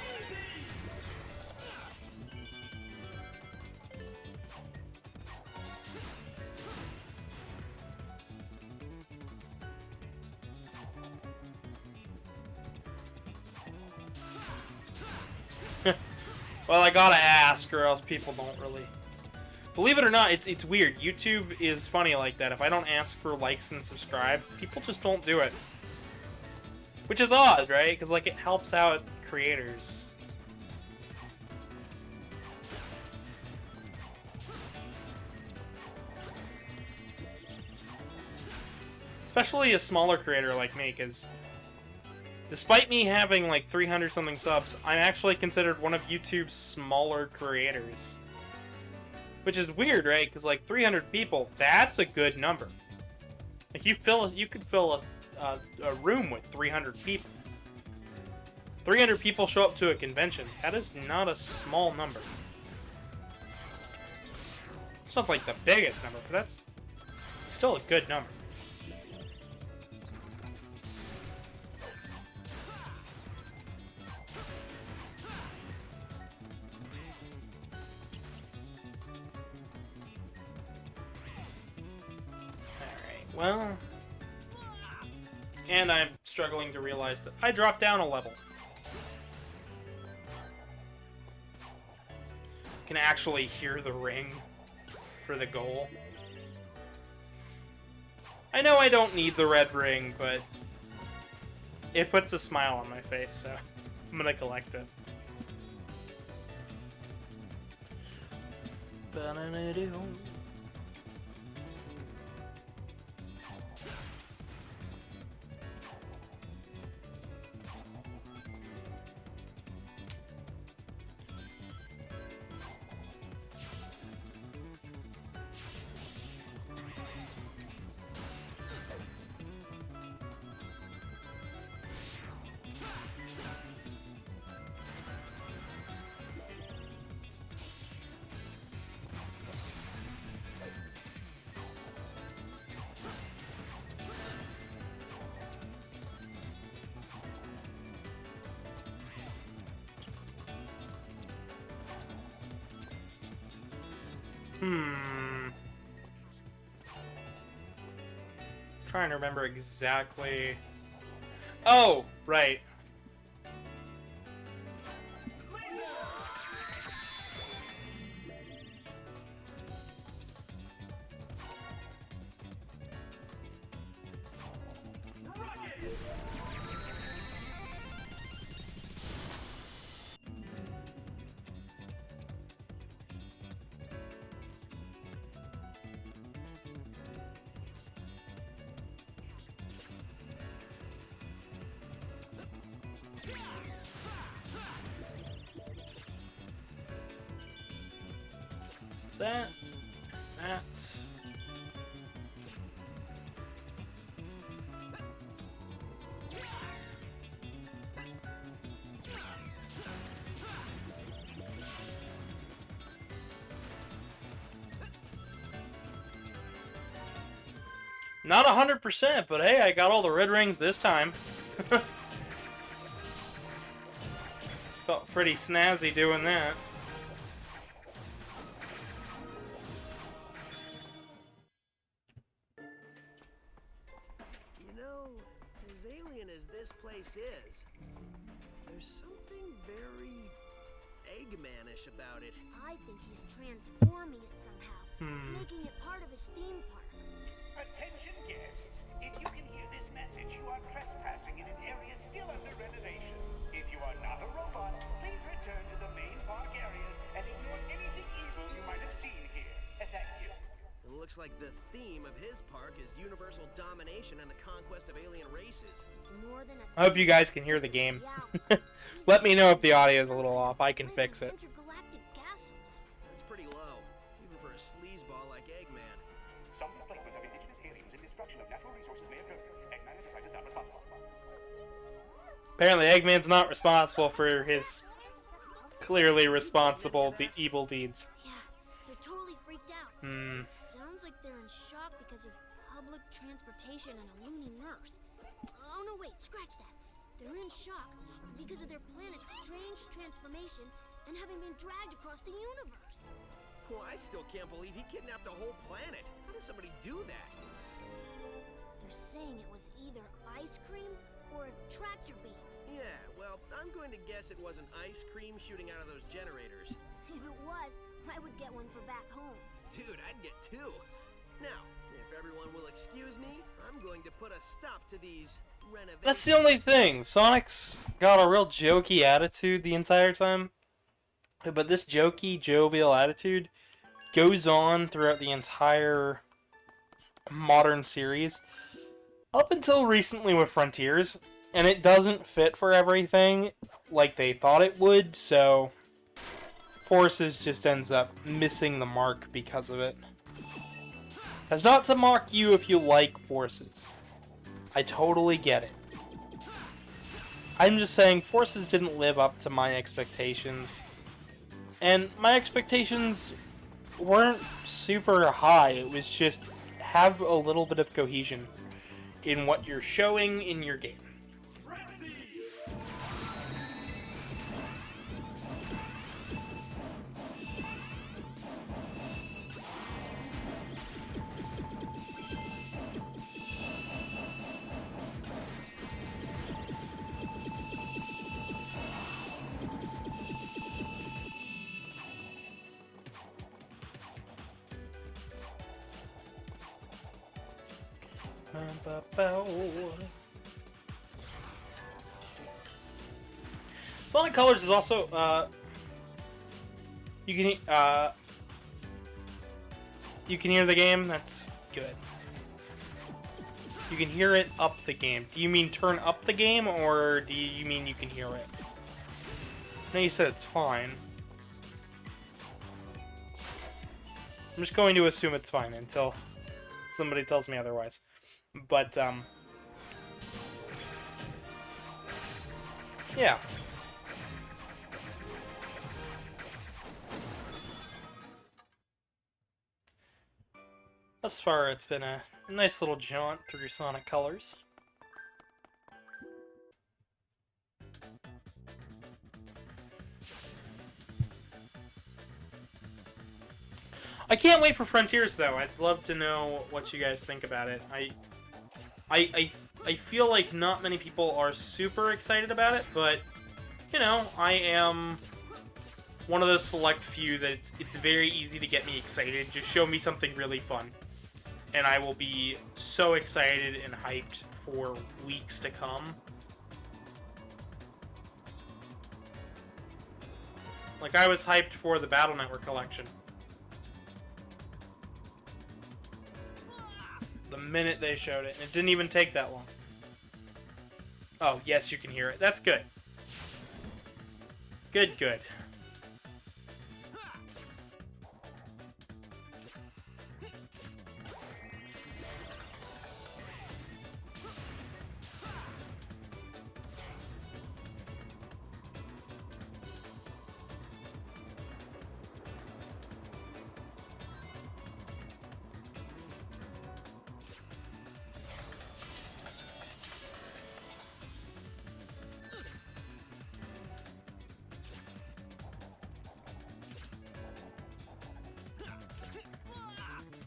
Well, I gotta ask, or else people don't really... Believe it or not, it's weird. YouTube is funny like that. If I don't ask for likes and subscribe, people just don't do it. Which is odd, right? Because, like, it helps out creators. Especially a smaller creator like me, because... despite me having like 300-something subs, I'm actually considered one of YouTube's smaller creators. Which is weird, right? Because like 300 people, that's a good number. Like you could fill a room with 300 people. 300 people show up to a convention. That is not a small number. It's not like the biggest number, but that's still a good number. Well, and I'm struggling to realize that I dropped down a level. Can actually hear the ring for the goal. I know I don't need the red ring, but it puts a smile on my face, so I'm gonna collect it. Trying to remember exactly. Oh, right. That. Not 100%, but hey, I got all the red rings this time. Felt pretty snazzy doing that. You know, as alien as this place is, there's something very Eggman-ish about it. I think he's transforming it somehow, making it part of his theme park. Attention guests, if you can hear this message, you are trespassing in an area still under renovation. If you are not a robot, please return to the main park areas and ignore anything evil you might have seen here. Thank you. It looks like the theme of his park is universal domination and the conquest of alien races. It's more than a I hope you guys can hear the game. Let me know if the audio is a little off. I can fix it. intergalactic gasoline. That's pretty low, even for a sleazeball like Eggman. Some displacement of indigenous aliens and destruction of natural resources may occur. Eggman Enterprise is not responsible. Apparently, Eggman's not responsible for his clearly responsible evil deeds. Yeah, they're totally freaked out. Sounds like they're in shock because of public transportation and a loony nurse. Oh no, wait, scratch that. They're in shock because of their planet's strange transformation and having been dragged across the universe. Well, I still can't believe he kidnapped a whole planet. How did somebody do that? They're saying it was either ice cream or a tractor beam. Yeah, well, I'm going to guess it wasn't ice cream shooting out of those generators. If it was, I would get one for back home. Dude, I'd get two. Now, if everyone will excuse me, I'm going to put a stop to these renovations. That's the only thing. Sonic's got a real jokey attitude the entire time. But this jokey, jovial attitude goes on throughout the entire modern series. Up until recently with Frontiers. And it doesn't fit for everything like they thought it would, so Forces just ends up missing the mark because of it. That's not to mock you if you like Forces. I totally get it. I'm just saying Forces didn't live up to my expectations. And my expectations weren't super high. It was just have a little bit of cohesion in what you're showing in your game. Sonic Colors is also you can hear the game. That's good. You can hear it up the game. Do you mean turn up the game, or do you mean you can hear it? No, you said it's fine. I'm just going to assume it's fine until somebody tells me otherwise. But, yeah. Thus far, it's been a nice little jaunt through Sonic Colors. I can't wait for Frontiers, though. I'd love to know what you guys think about it. I feel like not many people are super excited about it, but, you know, I am one of those select few that it's very easy to get me excited. Just show me something really fun. And I will be so excited and hyped for weeks to come. Like, I was hyped for the Battle Network collection. The minute they showed it. And it didn't even take that long. Oh, yes, you can hear it. That's good. Good, good.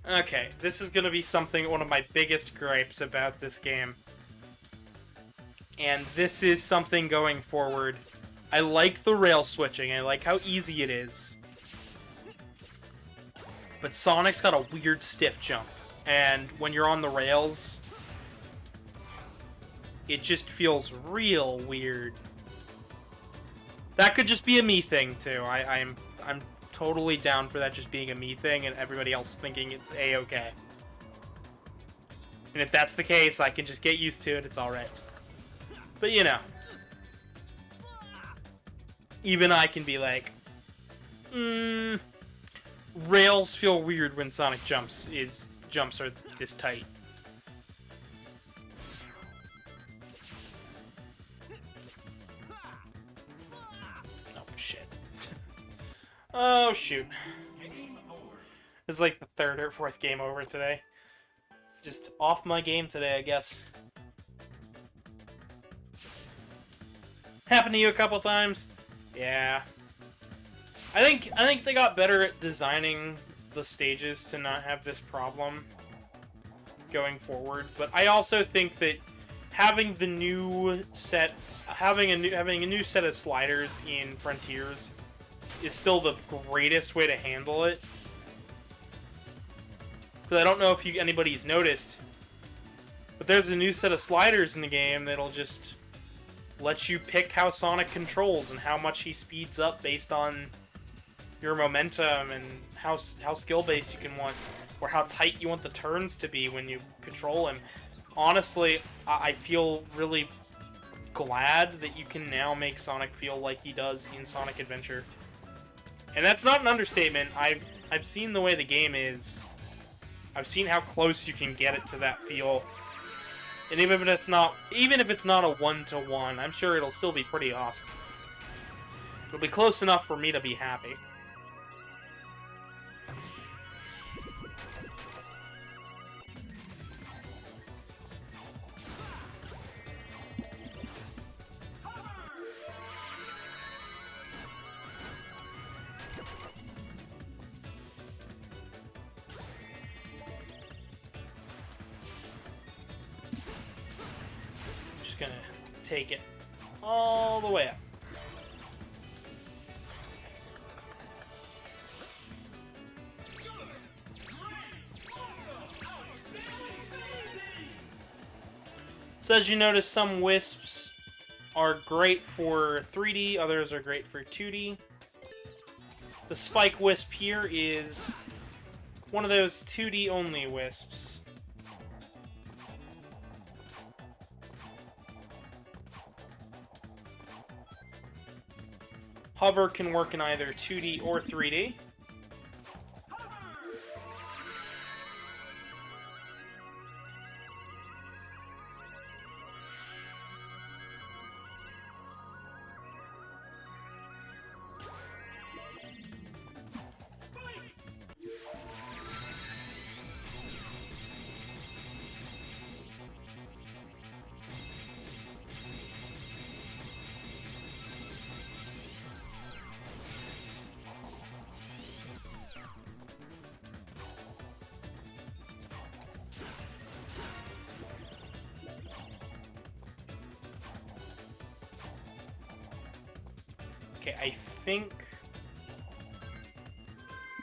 Okay, this is gonna be one of my biggest gripes about this game. And this is something going forward. I like the rail switching, I like how easy it is. But Sonic's got a weird stiff jump. And when you're on the rails, it just feels real weird. That could just be a me thing, too. I'm totally down for that just being a me thing and everybody else thinking it's A-okay. And if that's the case, I can just get used to it, it's alright. But, you know. Even I can be like, rails feel weird when Sonic jumps are this tight. Oh, shit. Oh, shoot. This is like the third or fourth game over today. Just off my game today, I guess. Happened to you a couple times? Yeah. I think they got better at designing the stages to not have this problem going forward, but I also think that having a new set of sliders in Frontiers is still the greatest way to handle it. Because I don't know if anybody's noticed, but there's a new set of sliders in the game that'll just let you pick how Sonic controls and how much he speeds up based on your momentum and how skill-based you can want, or how tight you want the turns to be when you control him. Honestly, I feel really glad that you can now make Sonic feel like he does in Sonic Adventure. And that's not an understatement. I've seen the way the game is. I've seen how close you can get it to that feel. And even if it's not a one-to-one, I'm sure it'll still be pretty awesome. It'll be close enough for me to be happy. Gonna take it all the way up. So as you notice, some wisps are great for 3D, others are great for 2D. The Spike Wisp here is one of those 2D only wisps. Hover can work in either 2D or 3D. Okay, I think...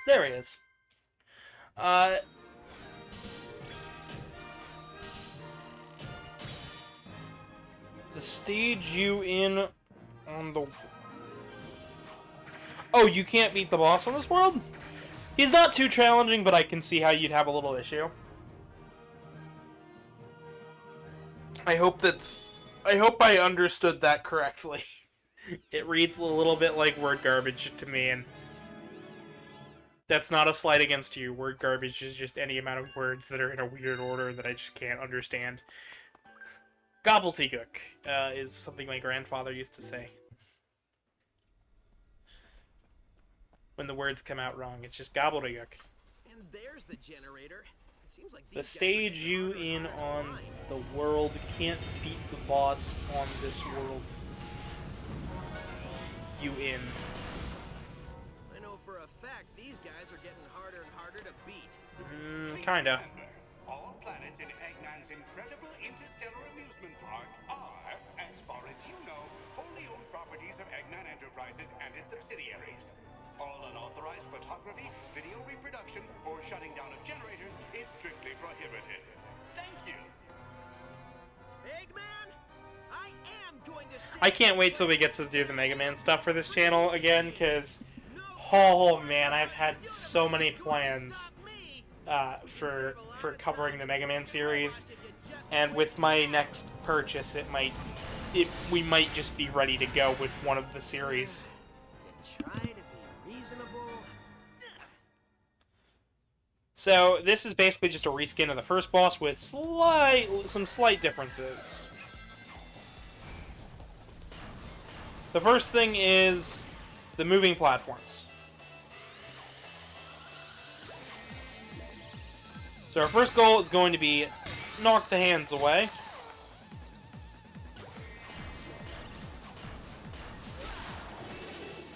There he is. The stage you in on the... Oh, you can't beat the boss on this world? He's not too challenging, but I can see how you'd have a little issue. I hope I understood that correctly. It reads a little bit like word garbage to me, and that's not a slight against you. Word garbage is just any amount of words that are in a weird order that I just can't understand. Gobbledygook is something my grandfather used to say. When the words come out wrong, it's just gobbledygook. And there's the generator. It seems like The stage you in on the world can't beat the boss on this world. You in. I know for a fact these guys are getting harder and harder to beat. Kinda. Remember, all planets in Eggman's incredible interstellar amusement park are, as far as you know, wholly owned properties of Eggman Enterprises and its subsidiaries. All unauthorized photography, video reproduction, or shutting down of generators is strictly prohibited. Thank you. Eggman, I am going to save I can't wait till we get to do the Mega Man stuff for this channel again, because, oh man, I've had so many plans for covering the Mega Man series, and with my next purchase, we might just be ready to go with one of the series. Try to be reasonable. So this is basically just a reskin of the first boss with some slight differences. The first thing is the moving platforms. So our first goal is going to be knock the hands away.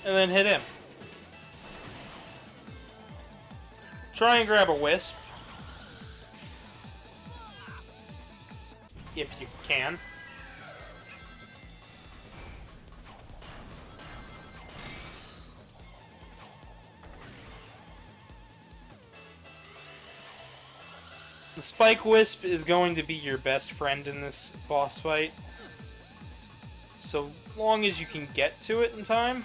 And then hit him. Try and grab a Wisp. If you can. The Spike Wisp is going to be your best friend in this boss fight. So long as you can get to it in time.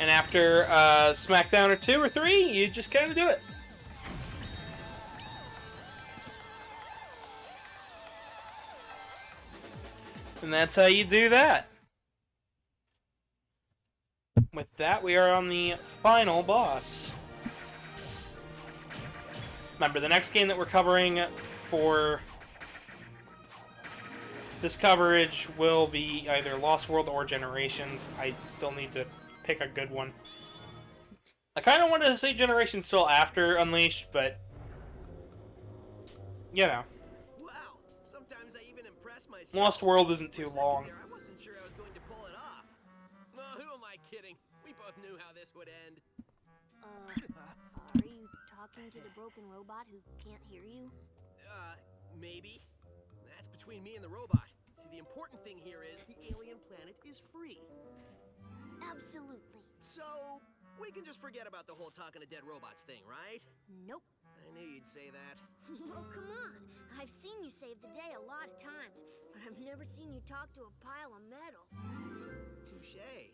And after Smackdown or 2 or 3, you just kind of do it. And that's how you do that. With that, we are on the final boss. Remember, the next game that we're covering for this coverage will be either Lost World or Generations. I still need to pick a good one. I kind of wanted to say Generations still after Unleashed, but you know. Wow, sometimes I even impress myself. Lost World isn't too long. I wasn't sure I was going to pull it off. No, who am I kidding? We both knew how this would end. Are you talking to the broken robot who can't hear you? Maybe. That's between me and the robot. See, the important thing here is the alien planet is free. Absolutely. So, we can just forget about the whole talking to dead robots thing, right? Nope. I knew you'd say that. Oh, come on. I've seen you save the day a lot of times, but I've never seen you talk to a pile of metal. Touché.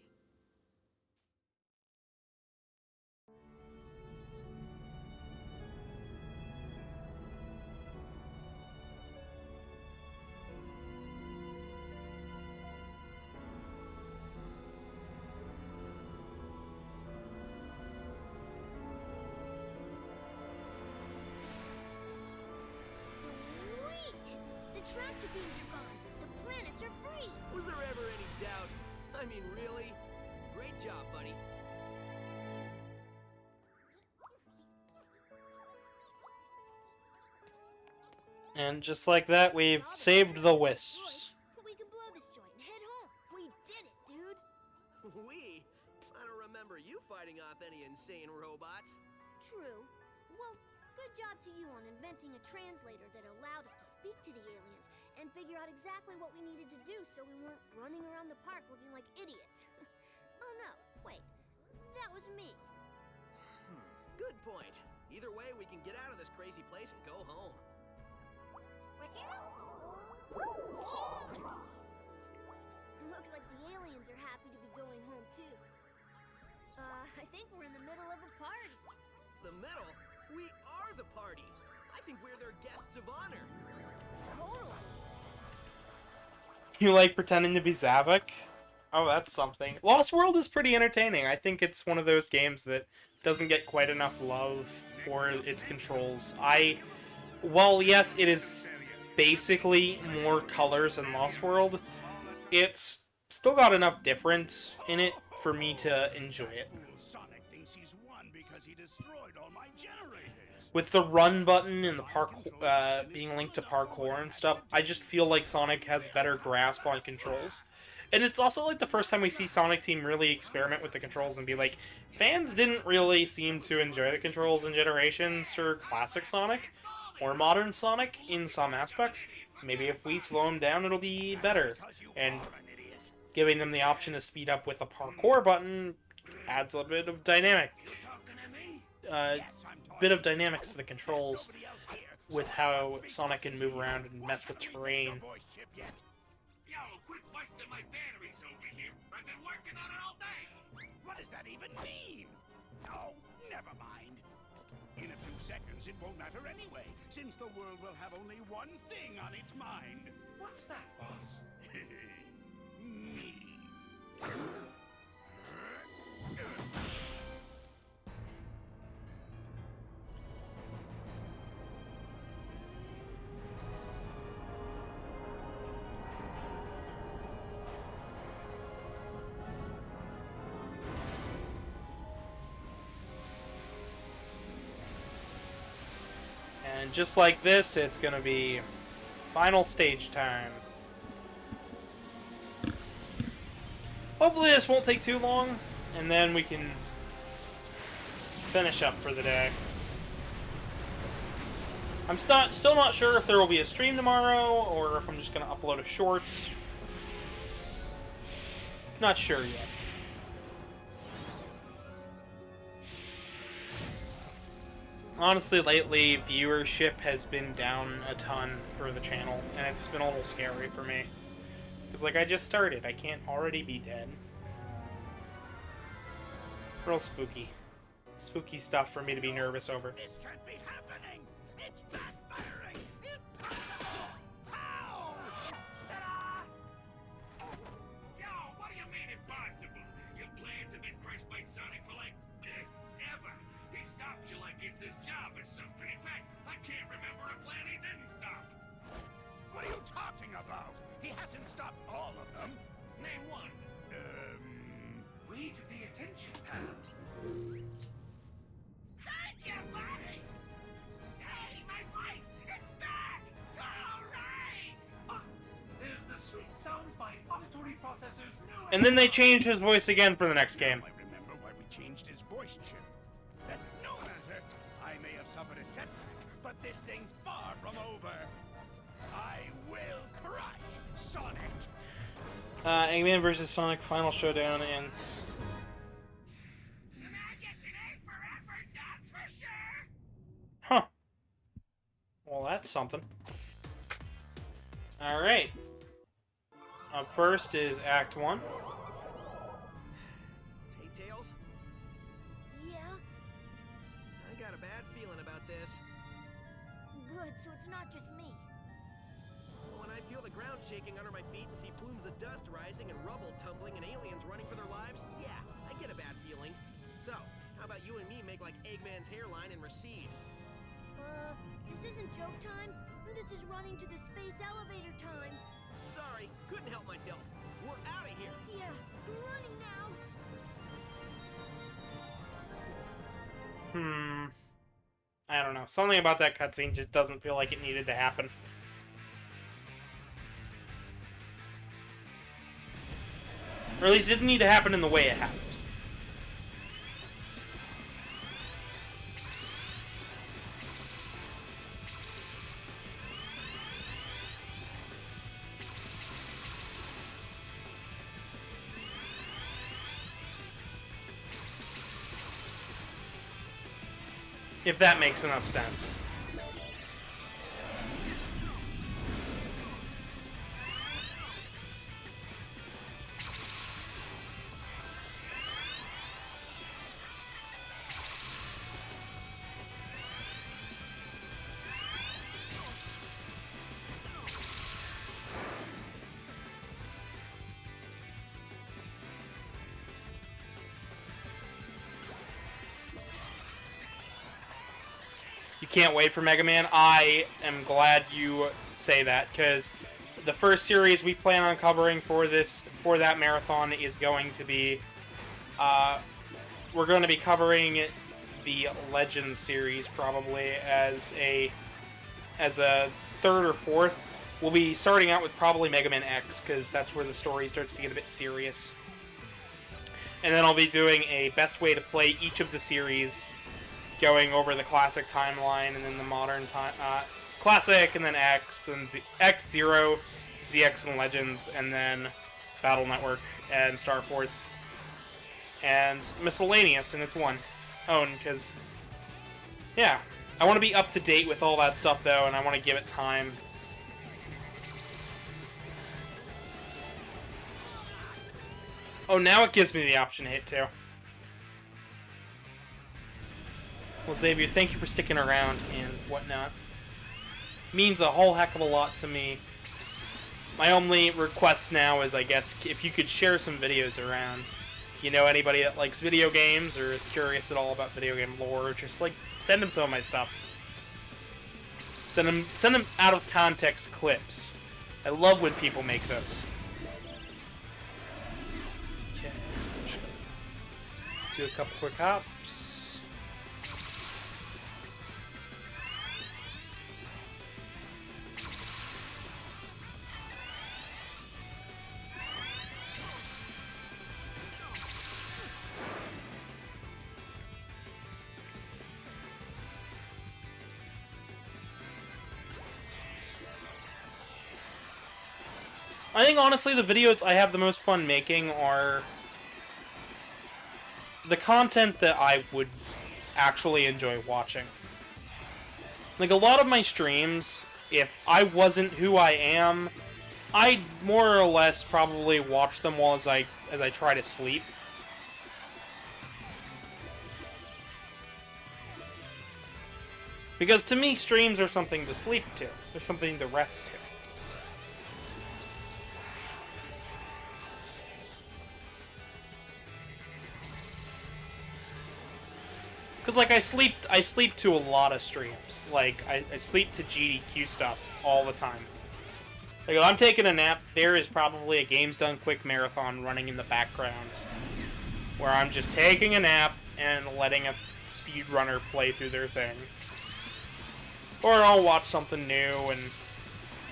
Tractor beams are gone. The planets are free. Was there ever any doubt? I mean, really? Great job, buddy. And just like that, we've saved the Wisps. We can blow this joint and head home. We did it, dude. We? I don't remember you fighting off any insane robots. True. Well, good job to you on inventing a translator that allowed us to speak to the aliens and figure out exactly what we needed to do so we weren't running around the park looking like idiots. Oh no, wait. That was me. Good point. Either way, we can get out of this crazy place and go home. Looks like the aliens are happy to be going home too. I think we're in the middle of a party. The middle? We are the party. I think we're their guests of honor. Totally. You like pretending to be Zavok? Oh, that's something. Lost World is pretty entertaining. I think it's one of those games that doesn't get quite enough love for its controls. Well, yes, it is basically more colors than Lost World. It's still got enough difference in it for me to enjoy it. Sonic thinks he's won because he destroyed all my generators. With the run button and the being linked to parkour and stuff, I just feel like Sonic has better grasp on controls. And it's also like the first time we see Sonic Team really experiment with the controls and be like, fans didn't really seem to enjoy the controls in Generations for classic Sonic or modern Sonic in some aspects. Maybe if we slow them down, it'll be better. And giving them the option to speed up with a parkour button adds a bit of dynamics to the controls with how Sonic can move around and mess with terrain. Yo, quit busting my batteries over here. I've been working on it all day. What does that even mean? Oh, never mind. In a few seconds, it won't matter anyway, since the world will have only one thing on its mind. What's that, boss? Me. And just like this, it's gonna be final stage time. Hopefully this won't take too long, and then we can finish up for the day. I'm still not sure if there will be a stream tomorrow, or if I'm just gonna upload a short. Not sure yet. Honestly, lately, viewership has been down a ton for the channel, and it's been a little scary for me. Because, like, I just started. I can't already be dead. Real spooky. Spooky stuff for me to be nervous over. This can't be happening. It's backfiring. Impossible. How? Ta-da! Yo, what do you mean impossible? Your plans have been crushed by Sonic for like, ever. He stopped you like it's his job or something. In fact, I can't remember a plan he didn't stop. What are you talking about? He hasn't stopped all of them. Name one. Read the attention panel. Thank you, buddy! Hey, my voice! It's back! All right! Ah, there's the sweet sound by auditory processors. And then they changed his voice again for the next game. I remember why we changed his voice chip. No matter. I may have suffered a setback, but this thing's far from over. I will crush Sonic. Eggman vs. Sonic Final Showdown, and The man gets an A for effort, that's for sure. huh. Well, that's something. Alright. Up first is Act 1. Hey, Tails. Yeah? I got a bad feeling about this. Good, so it's not just me. When I feel the ground shaking under my feet and see plumes of dust rising and rubble tumbling and aliens running for their lives, yeah, I get a bad feeling. So, how about you and me make like Eggman's hairline and recede? This isn't joke time. This is running to the space elevator time. Sorry, couldn't help myself. We're out of here. Yeah, we're running now. I don't know. Something about that cutscene just doesn't feel like it needed to happen. Or at least it didn't need to happen in the way it happened. If that makes enough sense. You can't wait for Mega Man. I am glad you say that, because the first series we plan on covering for that marathon is going to be, we're going to be covering the Legends series probably as a third or fourth. We'll be starting out with probably Mega Man X, because that's where the story starts to get a bit serious. And then I'll be doing a best way to play each of the series, going over the classic timeline, and then the modern time, classic, and then X, and X, Zero, ZX, and Legends, and then Battle Network, and Star Force, and miscellaneous in its own, because, yeah, I want to be up to date with all that stuff, though, and I want to give it time. Oh, now it gives me the option to hit, too. Well, Xavier, thank you for sticking around and whatnot. Means a whole heck of a lot to me. My only request now is, I guess, if you could share some videos around. You know, anybody that likes video games or is curious at all about video game lore, just, like, send them some of my stuff. Send them out of context clips. I love when people make those. Okay. Do a couple quick hops. I think, honestly, the videos I have the most fun making are the content that I would actually enjoy watching. Like, a lot of my streams, if I wasn't who I am, I'd more or less probably watch them while as I try to sleep. Because to me, streams are something to sleep to. They're something to rest to. Because, like, I sleep to a lot of streams. Like, I sleep to GDQ stuff all the time. Like, if I'm taking a nap, there is probably a Games Done Quick marathon running in the background, where I'm just taking a nap and letting a speedrunner play through their thing. Or I'll watch something new and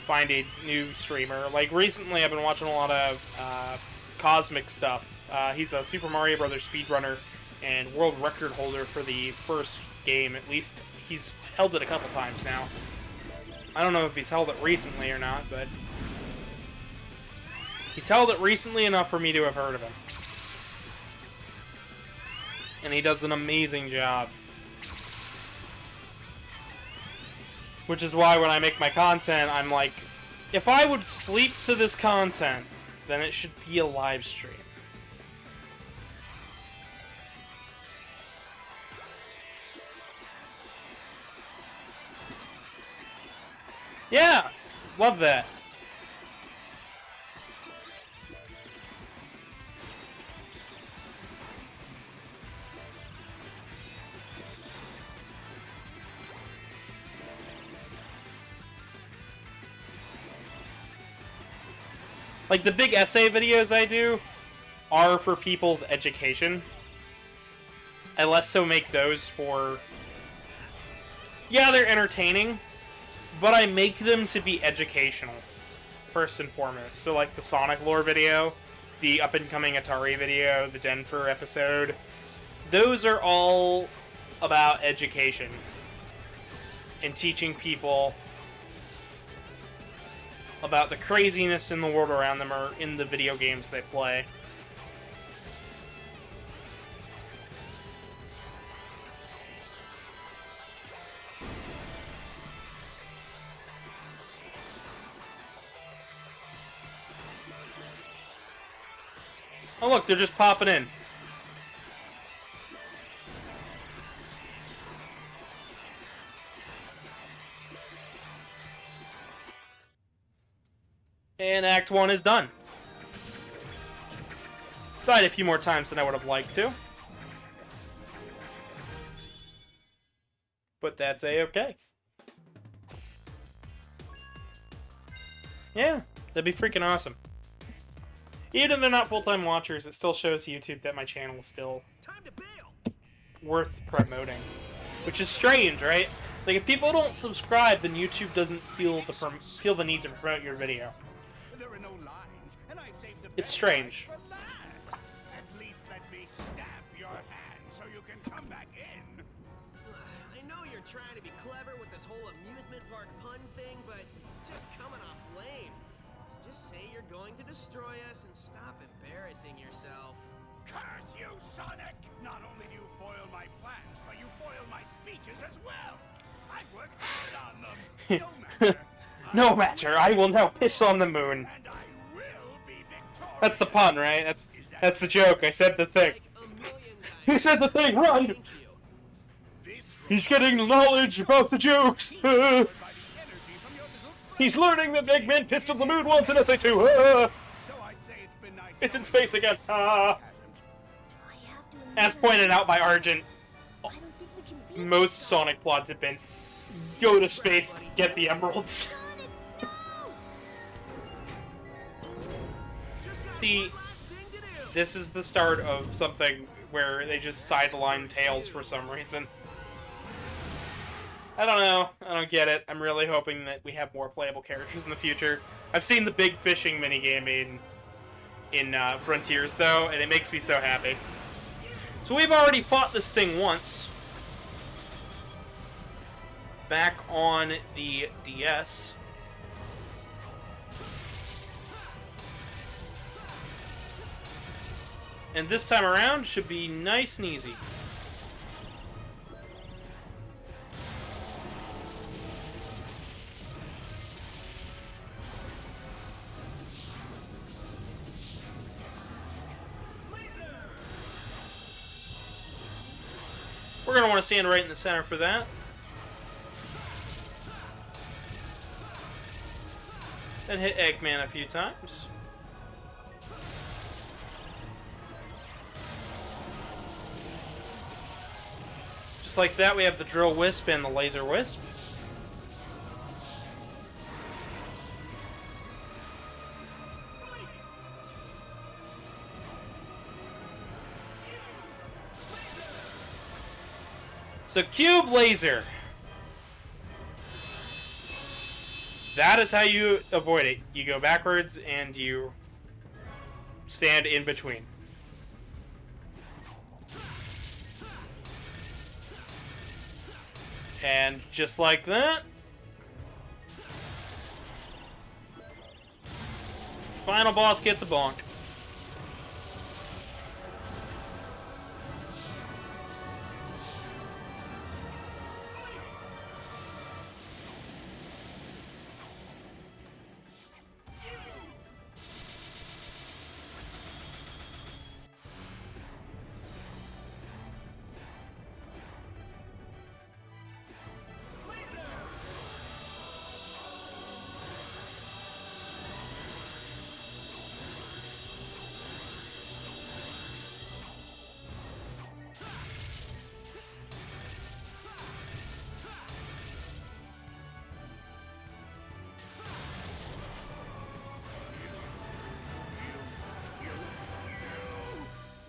find a new streamer. Like, recently I've been watching a lot of Cosmic stuff. He's a Super Mario Brothers speedrunner and world record holder for the first game. At least he's held it a couple times now. I don't know if he's held it recently or not, but he's held it recently enough for me to have heard of him. And he does an amazing job. Which is why when I make my content, I'm like, if I would sleep to this content, then it should be a live stream. Yeah! Love that. Like, the big essay videos I do are for people's education. I less so make those for... Yeah, they're entertaining, but I make them to be educational, first and foremost. So, like, the Sonic lore video, the up-and-coming Atari video, the Denver episode, those are all about education and teaching people about the craziness in the world around them or in the video games they play. Oh look, they're just popping in. And Act 1 is done. Died a few more times than I would have liked to. But that's A-okay. Yeah, that'd be freaking awesome. Even if they're not full-time watchers, it still shows YouTube that my channel is still Time to bail. worth promoting. Which is strange, right? Like, if people don't subscribe, then YouTube doesn't feel the need to promote your video. There are no lines, and I've saved the It's best strange. lines for last. At least let me stab your hand so you can come back in. I know you're trying to be clever with this whole amusement park pun thing, but it's just coming off lame. Just say you're going to destroy us and stop embarrassing yourself. Curse you, Sonic! Not only do you foil my plans, but you foil my speeches as well. I work hard on them. No matter. No matter, I will now piss on the moon. And I will be victorious. That's the pun, right? That's the joke. I said the thing. Like a million times. He said the thing, run! Thank you. This He's getting knowledge about the jokes! by the energy from your little He's learning that Eggman pissed on the moon once in SA2! So I'd say it's been nice. It's in space again! Hasn't. I have to As admit, pointed out by Argent, I don't think we can beat most this Sonic plots have been go to space, get the emeralds. Sonic, no! Just got See, one last thing to do. this is the start of something where they just sideline Tails for some reason. I don't know. I don't get it. I'm really hoping that we have more playable characters in the future. I've seen the big fishing minigame in Frontiers, though, and it makes me so happy. So we've already fought this thing once. Back on the DS. And this time around should be nice and easy. We're going to want to stand right in the center for that. Then hit Eggman a few times. Just like that, we have the Drill Wisp and the Laser Wisp. So Cube Laser. That is how you avoid it. You go backwards and you stand in between. And just like that, final boss gets a bonk.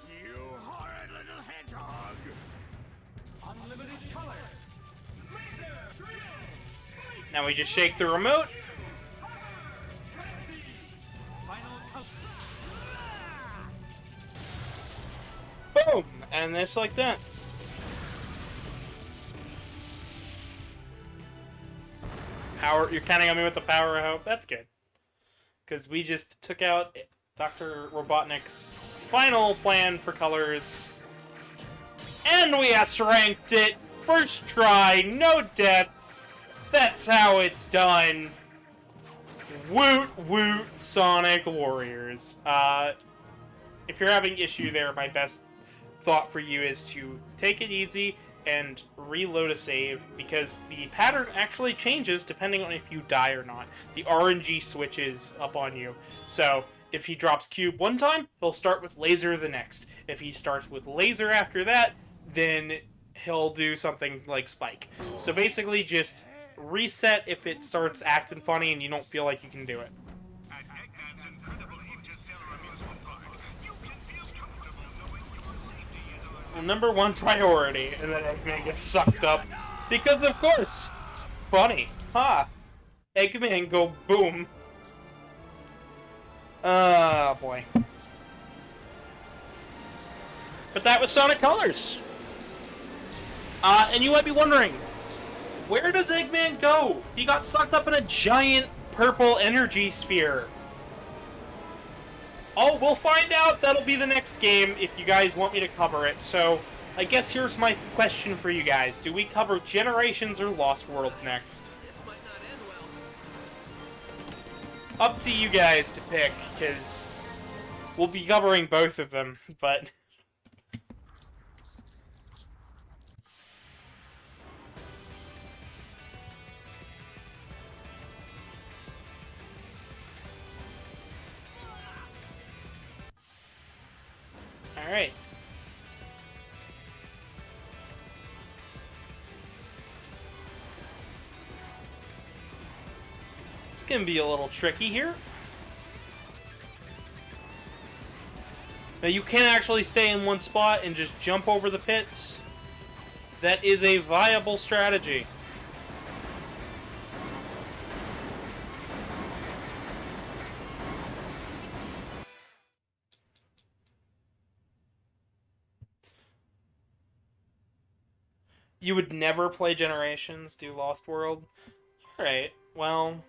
You horrid little hedgehog. Unlimited colors. Laser, drill, spike, Now we just shake the remote. frenzy. Final count. Boom! And it's like that. Power, you're counting on me with the power, I hope. That's good. Because we just took out Dr. Robotnik's final plan for colors. And we S-ranked it! First try, no deaths. That's how it's done. Woot woot, Sonic Warriors. If you're having issue there, my best thought for you is to take it easy and reload a save, because the pattern actually changes depending on if you die or not. The RNG switches up on you. So if he drops Cube one time, he'll start with Laser the next. If he starts with Laser after that, then he'll do something like Spike. So basically just reset if it starts acting funny and you don't feel like you can do it. At Eggman's incredible interstellar amusement park, you can feel comfortable knowing your safety is on. Well, number one priority, and then Eggman gets sucked up. Because of course, funny. Ha! Eggman go boom. Oh boy. But that was Sonic Colors. And you might be wondering, where does Eggman go? He got sucked up in a giant purple energy sphere. Oh, we'll find out. That'll be the next game if you guys want me to cover it. So, I guess here's my question for you guys. Do we cover Generations or Lost World next? This might not end well. Up to you guys to pick, because we'll be covering both of them, but... Alright. It's gonna be a little tricky here. Now you can actually stay in one spot and just jump over the pits. That is a viable strategy. You would never play Generations, do Lost World? Alright, well...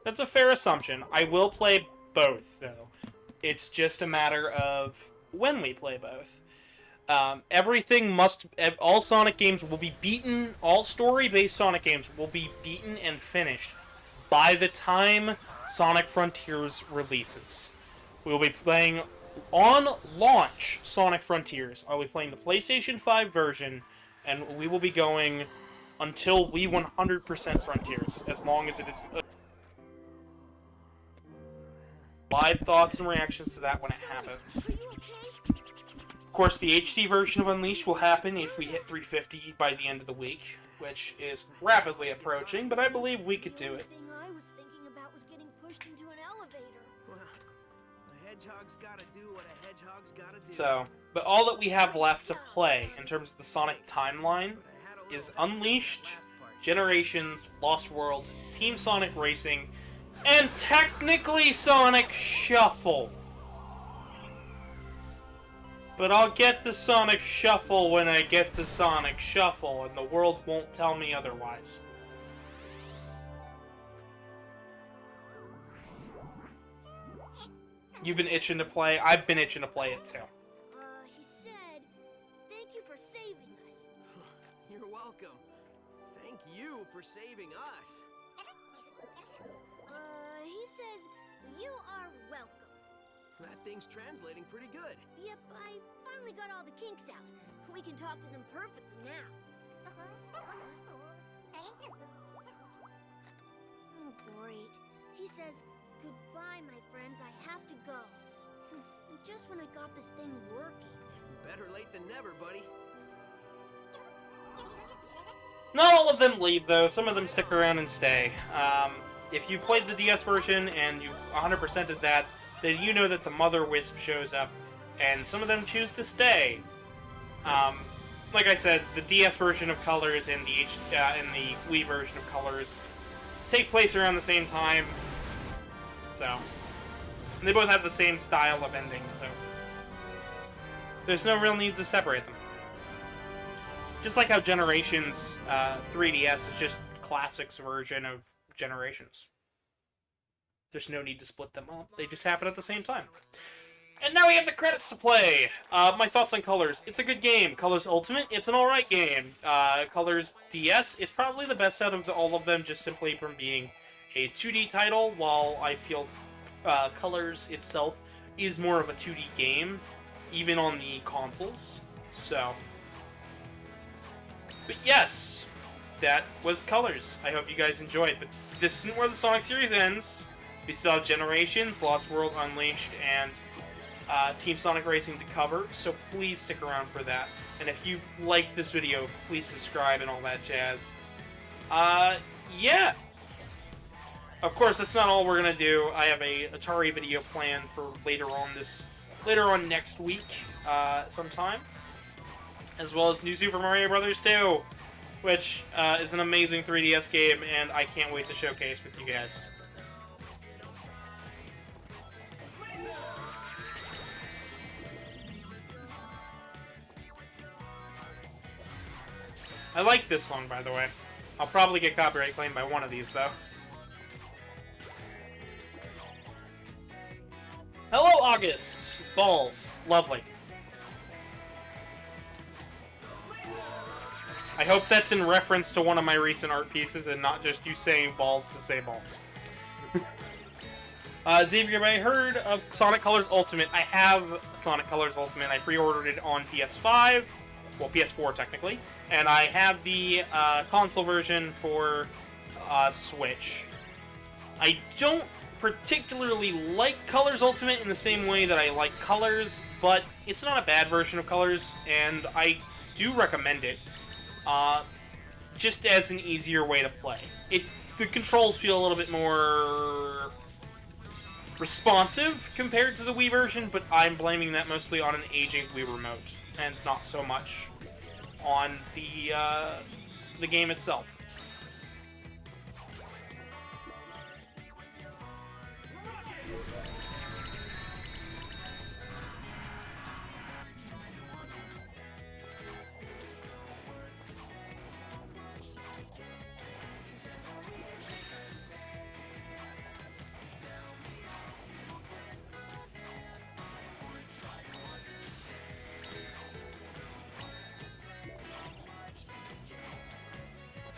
That's a fair assumption. I will play both, though. It's just a matter of when we play both. All Sonic games will be beaten, all story-based Sonic games will be beaten and finished by the time Sonic Frontiers releases. We will be playing... On launch, Sonic Frontiers, I'll be playing the PlayStation 5 version, and we will be going until we 100% Frontiers, as long as it is... Live thoughts and reactions to that when it happens. Are you okay? Of course, the HD version of Unleashed will happen if we hit 350 by the end of the week, which is rapidly approaching, but I believe we could do it. The thing I was thinking about was getting pushed into an elevator. Well, a hedgehog's gotta do what a hedgehog's gotta do. So, but all that we have left to play in terms of the Sonic timeline is Unleashed, Generations, Lost World, Team Sonic Racing, and technically Sonic Shuffle. But I'll get to Sonic Shuffle when I get to Sonic Shuffle, and the world won't tell me otherwise. You've been itching to play. I've been itching to play it too. He said, thank you for saving us. You're welcome. Thank you for saving us. He says, you are welcome. That thing's translating pretty good. Yep, I finally got all the kinks out. We can talk to them perfectly now. Oh, great. He says, goodbye, my friends, I have to go. Just when I got this thing working. Better late than never, buddy. Not all of them leave, though. Some of them stick around and stay. If you played the DS version and you've 100%ed that, then you know that the Mother Wisp shows up, and some of them choose to stay. Like I said, the DS version of Colors and the Wii version of Colors take place around the same time, so... And they both have the same style of ending, so... There's no real need to separate them. Just like how Generations 3DS is just Classic's version of Generations. There's no need to split them up. They just happen at the same time. And now we have the credits to play. My thoughts on Colors. It's a good game. Colors Ultimate, it's an alright game. Colors DS, it's probably the best out of all of them, just simply from being a 2D title, while I feel Colors itself is more of a 2D game, even on the consoles. So... But yes, that was Colors. I hope you guys enjoyed. But this isn't where the Sonic series ends. We still have Generations, Lost World Unleashed, and Team Sonic Racing to cover, so please stick around for that. And if you liked this video, please subscribe and all that jazz. Yeah. Of course, that's not all we're gonna do. I have a Atari video planned for later on next week, sometime, as well as New Super Mario Bros. 2, which is an amazing 3DS game, and I can't wait to showcase with you guys. I like this song, by the way. I'll probably get copyright claimed by one of these, though. Hello, August! Balls. Lovely. I hope that's in reference to one of my recent art pieces and not just you saying balls to say balls. Xavier, I heard of Sonic Colors Ultimate. I have Sonic Colors Ultimate. I pre-ordered it on PS5. Well, PS4, technically. And I have the console version for Switch. I don't particularly like Colors Ultimate in the same way that I like Colors, but it's not a bad version of Colors, and I do recommend it. Just as an easier way to play. The controls feel a little bit more responsive compared to the Wii version, but I'm blaming that mostly on an aging Wii remote, and not so much on the game itself.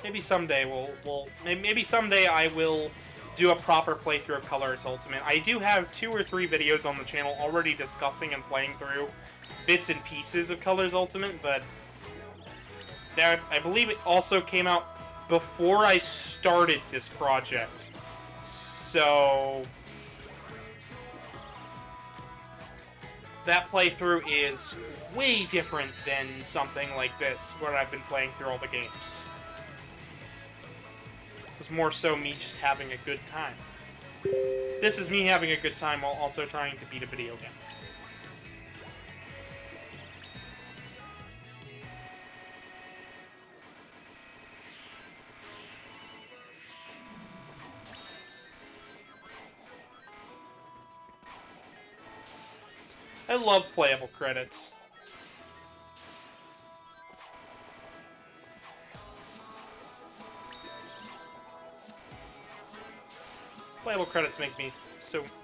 Maybe someday maybe someday I will do a proper playthrough of Colors Ultimate. I do have 2 or 3 videos on the channel already discussing and playing through bits and pieces of Colors Ultimate, but I believe it also came out before I started this project. So that playthrough is way different than something like this, where I've been playing through all the games. It's more so me just having a good time. This is me having a good time while also trying to beat a video game. I love playable credits. Playable credits make me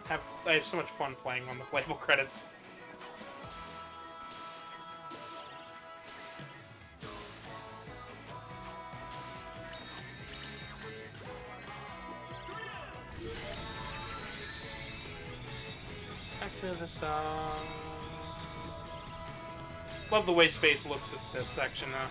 I have so much fun playing on the playable credits. Back to the start. Love the way Space looks at this section though.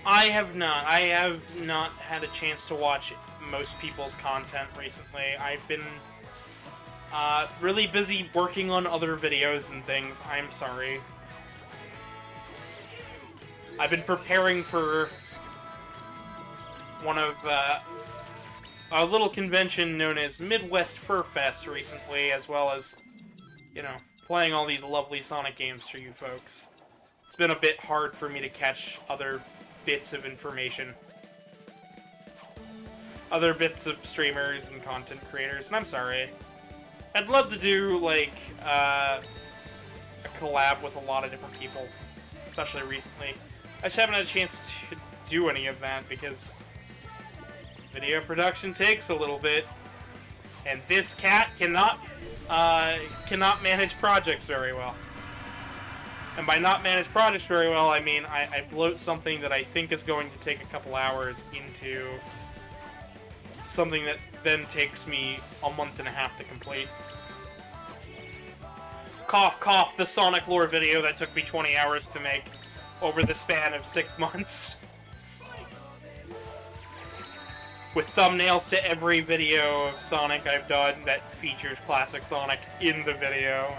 I have not had a chance to watch most people's content recently. I've been really busy working on other videos and things. I'm sorry. I've been preparing for one of a little convention known as Midwest Fur Fest recently, as well as, you know, playing all these lovely Sonic games for you folks. It's been a bit hard for me to catch other bits of information. Other bits of streamers and content creators, and I'm sorry. I'd love to do, like, a collab with a lot of different people, especially recently. I just haven't had a chance to do any of that because video production takes a little bit, and this cat cannot manage projects very well. And by not manage projects very well, I mean I bloat something that I think is going to take a couple hours into something that then takes me a month and a half to complete. Cough, cough, the Sonic lore video that took me 20 hours to make over the span of 6 months. With thumbnails to every video of Sonic I've done that features classic Sonic in the video.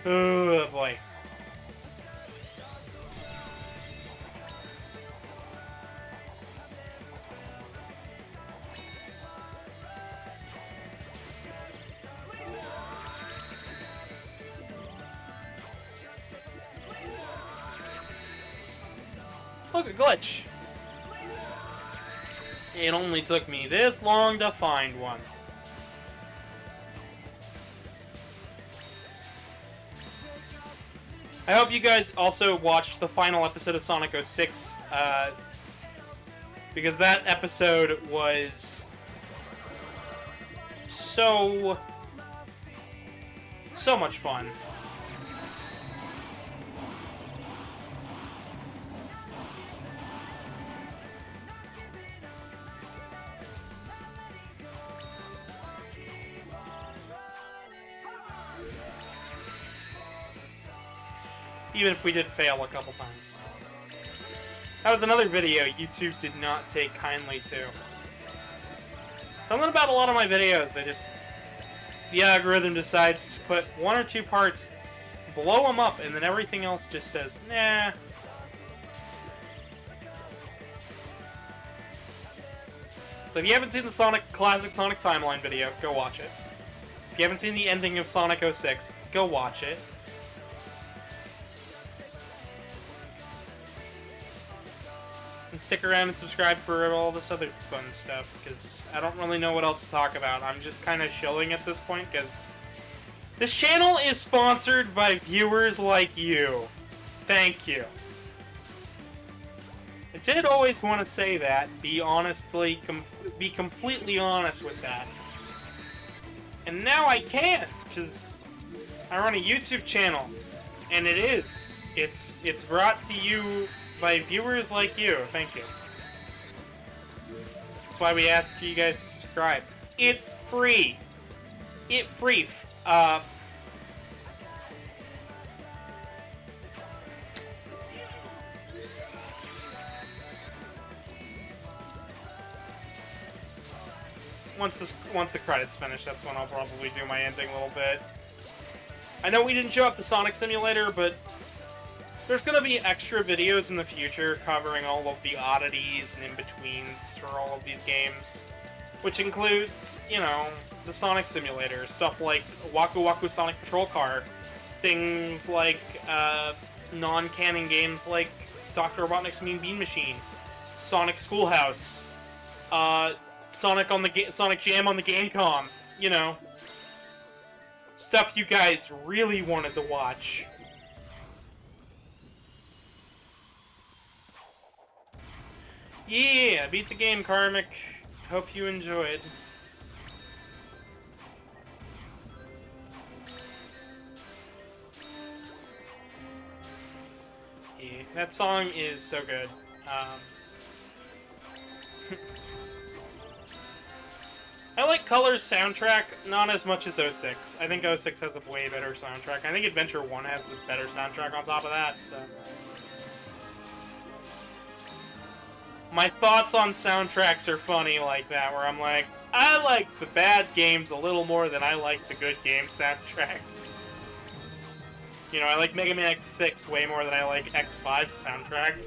And... oh boy. Look, a glitch. It only took me this long to find one. I hope you guys also watched the final episode of Sonic 06, because that episode was so much fun. Even if we did fail a couple times. That was another video YouTube did not take kindly to. Something about a lot of my videos, the algorithm decides to put 1 or 2 parts, blow them up, and then everything else just says, nah. So if you haven't seen the classic Sonic Timeline video, go watch it. If you haven't seen the ending of Sonic 06, go watch it. And stick around and subscribe for all this other fun stuff, because I don't really know what else to talk about. I'm just kind of chilling at this point, because this channel is sponsored by viewers like you. Thank you. I did always want to say that, be completely honest with that. And now I can, because I run a YouTube channel, and it's brought to you by viewers like you. Thank you. That's why we ask you guys to subscribe. It's free. It's free. Once the credits finish, that's when I'll probably do my ending a little bit. I know we didn't show up the Sonic Simulator, but there's going to be extra videos in the future covering all of the oddities and in-betweens for all of these games. Which includes, you know, the Sonic Simulator, stuff like Waku Waku Sonic Patrol Car, things like non-canon games like Dr. Robotnik's Mean Bean Machine, Sonic Schoolhouse, Sonic Jam on the Gamecom, you know. Stuff you guys really wanted to watch. Yeah, beat the game, Karmic. Hope you enjoyed. Yeah, that song is so good. I like Color's soundtrack, not as much as 06. I think 06 has a way better soundtrack. I think Adventure 1 has the better soundtrack on top of that, so... My thoughts on soundtracks are funny like that, where I'm like, I like the bad games a little more than I like the good game soundtracks. You know, I like Mega Man X6 way more than I like X5's soundtrack.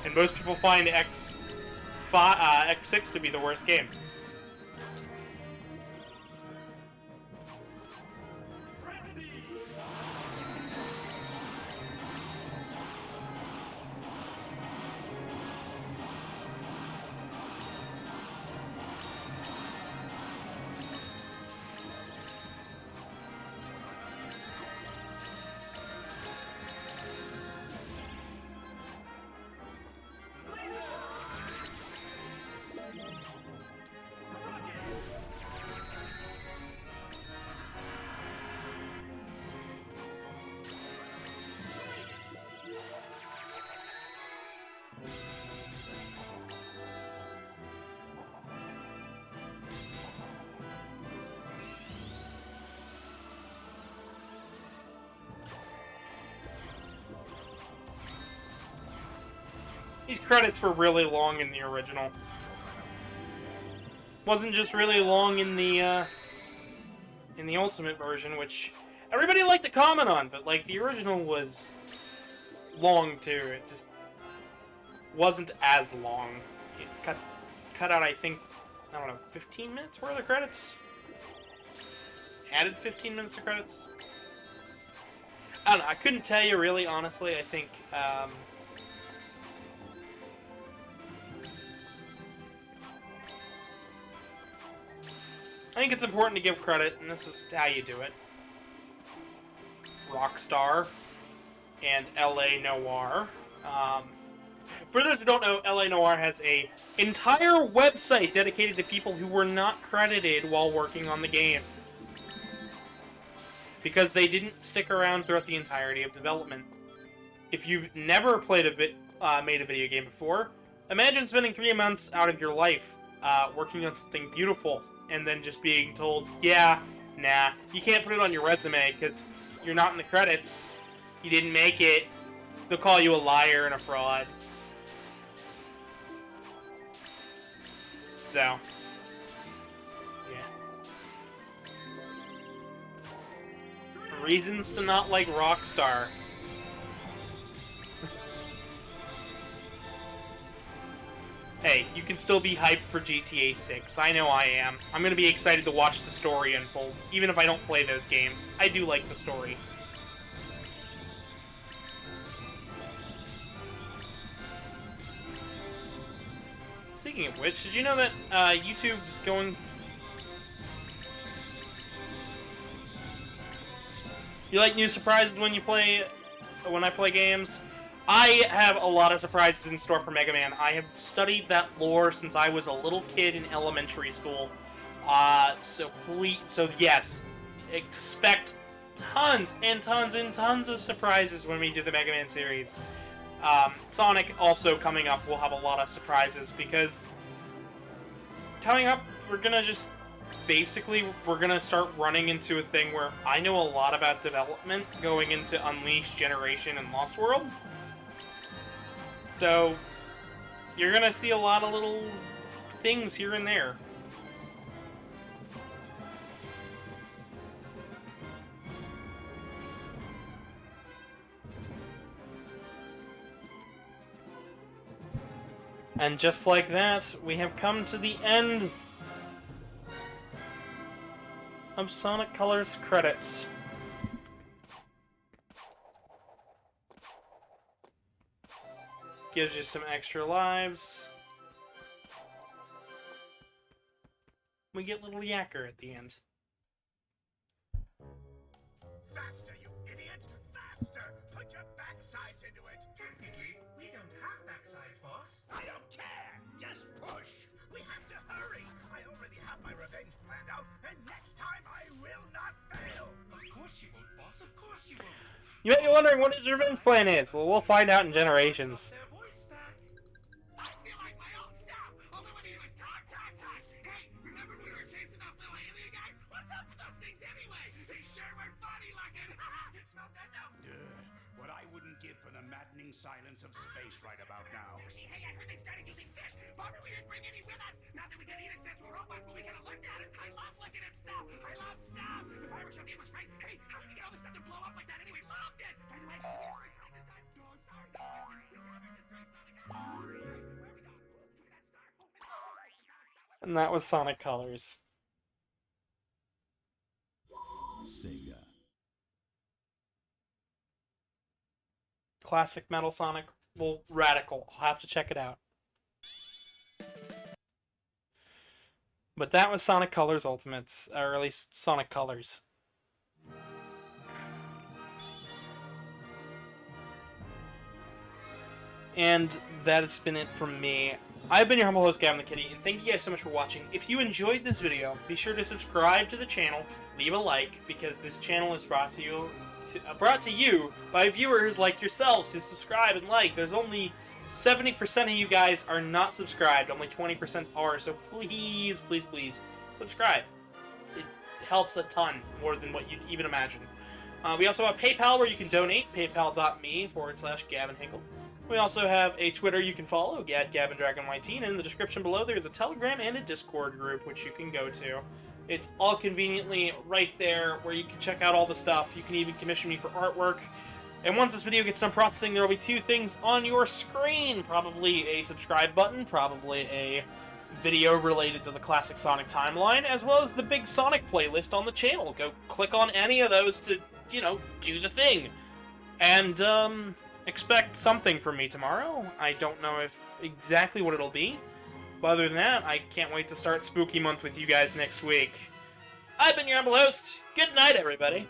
And most people find X6 to be the worst game. These credits were really long in the original. Wasn't just really long in the Ultimate version, which everybody liked to comment on, but like the original was long too. It just wasn't as long. It cut out, I think, I don't know, 15 minutes worth of credits? Added 15 minutes of credits? I don't know, I couldn't tell you really, honestly. I think, I think it's important to give credit, and this is how you do it. Rockstar and LA Noire. For those who don't know, LA Noire has an entire website dedicated to people who were not credited while working on the game. Because they didn't stick around throughout the entirety of development. If you've never played made a video game before, imagine spending 3 months out of your life working on something beautiful, and then just being told, yeah, nah, you can't put it on your resume because you're not in the credits. You didn't make it. They'll call you a liar and a fraud. So, yeah. Reasons to not like Rockstar. Hey, you can still be hyped for GTA 6. I know I am. I'm gonna be excited to watch the story unfold, even if I don't play those games. I do like the story. Speaking of which, did you know that YouTube's going... You like new surprises when I play games? I have a lot of surprises in store for Mega Man. I have studied that lore since I was a little kid in elementary school. So yes, expect tons and tons and tons of surprises when we do the Mega Man series. Sonic also coming up will have a lot of surprises because coming up we're gonna start running into a thing where I know a lot about development going into Unleashed, Generation, and Lost World. So you're gonna see a lot of little things here and there. And just like that, we have come to the end of Sonic Colors credits. Gives you some extra lives. We get little Yacker at the end. Faster, you idiot! Faster! Put your backsides into it! Technically, we don't have backsides, boss. I don't care! Just push! We have to hurry! I already have my revenge planned out, and next time I will not fail! Of course you won't, boss. Of course you won't! You may be wondering what his revenge plan is. Well, we'll find out in Generations. I feel like my own self! All I want to do is talk, talk, talk! Hey, remember when we were chasing those little alien guys? What's up with those things anyway? They sure were funny looking! Smell that though? What I wouldn't give for the maddening silence of space right about now. Hey, I heard they started using fish! Bummer we didn't bring any with us! Not that we can eat it since we're robots, but we could have looked at it! I love looking at stuff! I love stuff! The fireworks show game was great! Hey, how did we get all this stuff to blow up like that anyway? Loved it! By the way, did we destroy Sonic this time? No, I'm sorry. No, we never destroy Sonic. Where are we going? Look at that star. And that was Sonic Colors. Sega. Classic Metal Sonic. Well, radical. I'll have to check it out. But that was Sonic Colors Ultimates, or at least Sonic Colors. And that has been it from me. I've been your humble host, Gavin the Kitty, and thank you guys so much for watching. If you enjoyed this video, be sure to subscribe to the channel, leave a like, because this channel is brought to you by viewers like yourselves who subscribe and like. There's only 70% of you guys are not subscribed, only 20% are, so please, please, please, subscribe. It helps a ton, more than what you'd even imagine. We also have PayPal where you can donate, paypal.me/Gavin Hinkle. We also have a Twitter you can follow, at GavinDragonYT, and in the description below there's a Telegram and a Discord group which you can go to. It's all conveniently right there where you can check out all the stuff. You can even commission me for artwork. And once this video gets done processing, there will be 2 things on your screen. Probably a subscribe button, probably a video related to the classic Sonic timeline, as well as the big Sonic playlist on the channel. Go click on any of those to, you know, do the thing. And, expect something from me tomorrow. I don't know if exactly what it'll be. But other than that, I can't wait to start Spooky Month with you guys next week. I've been your humble host. Good night, everybody.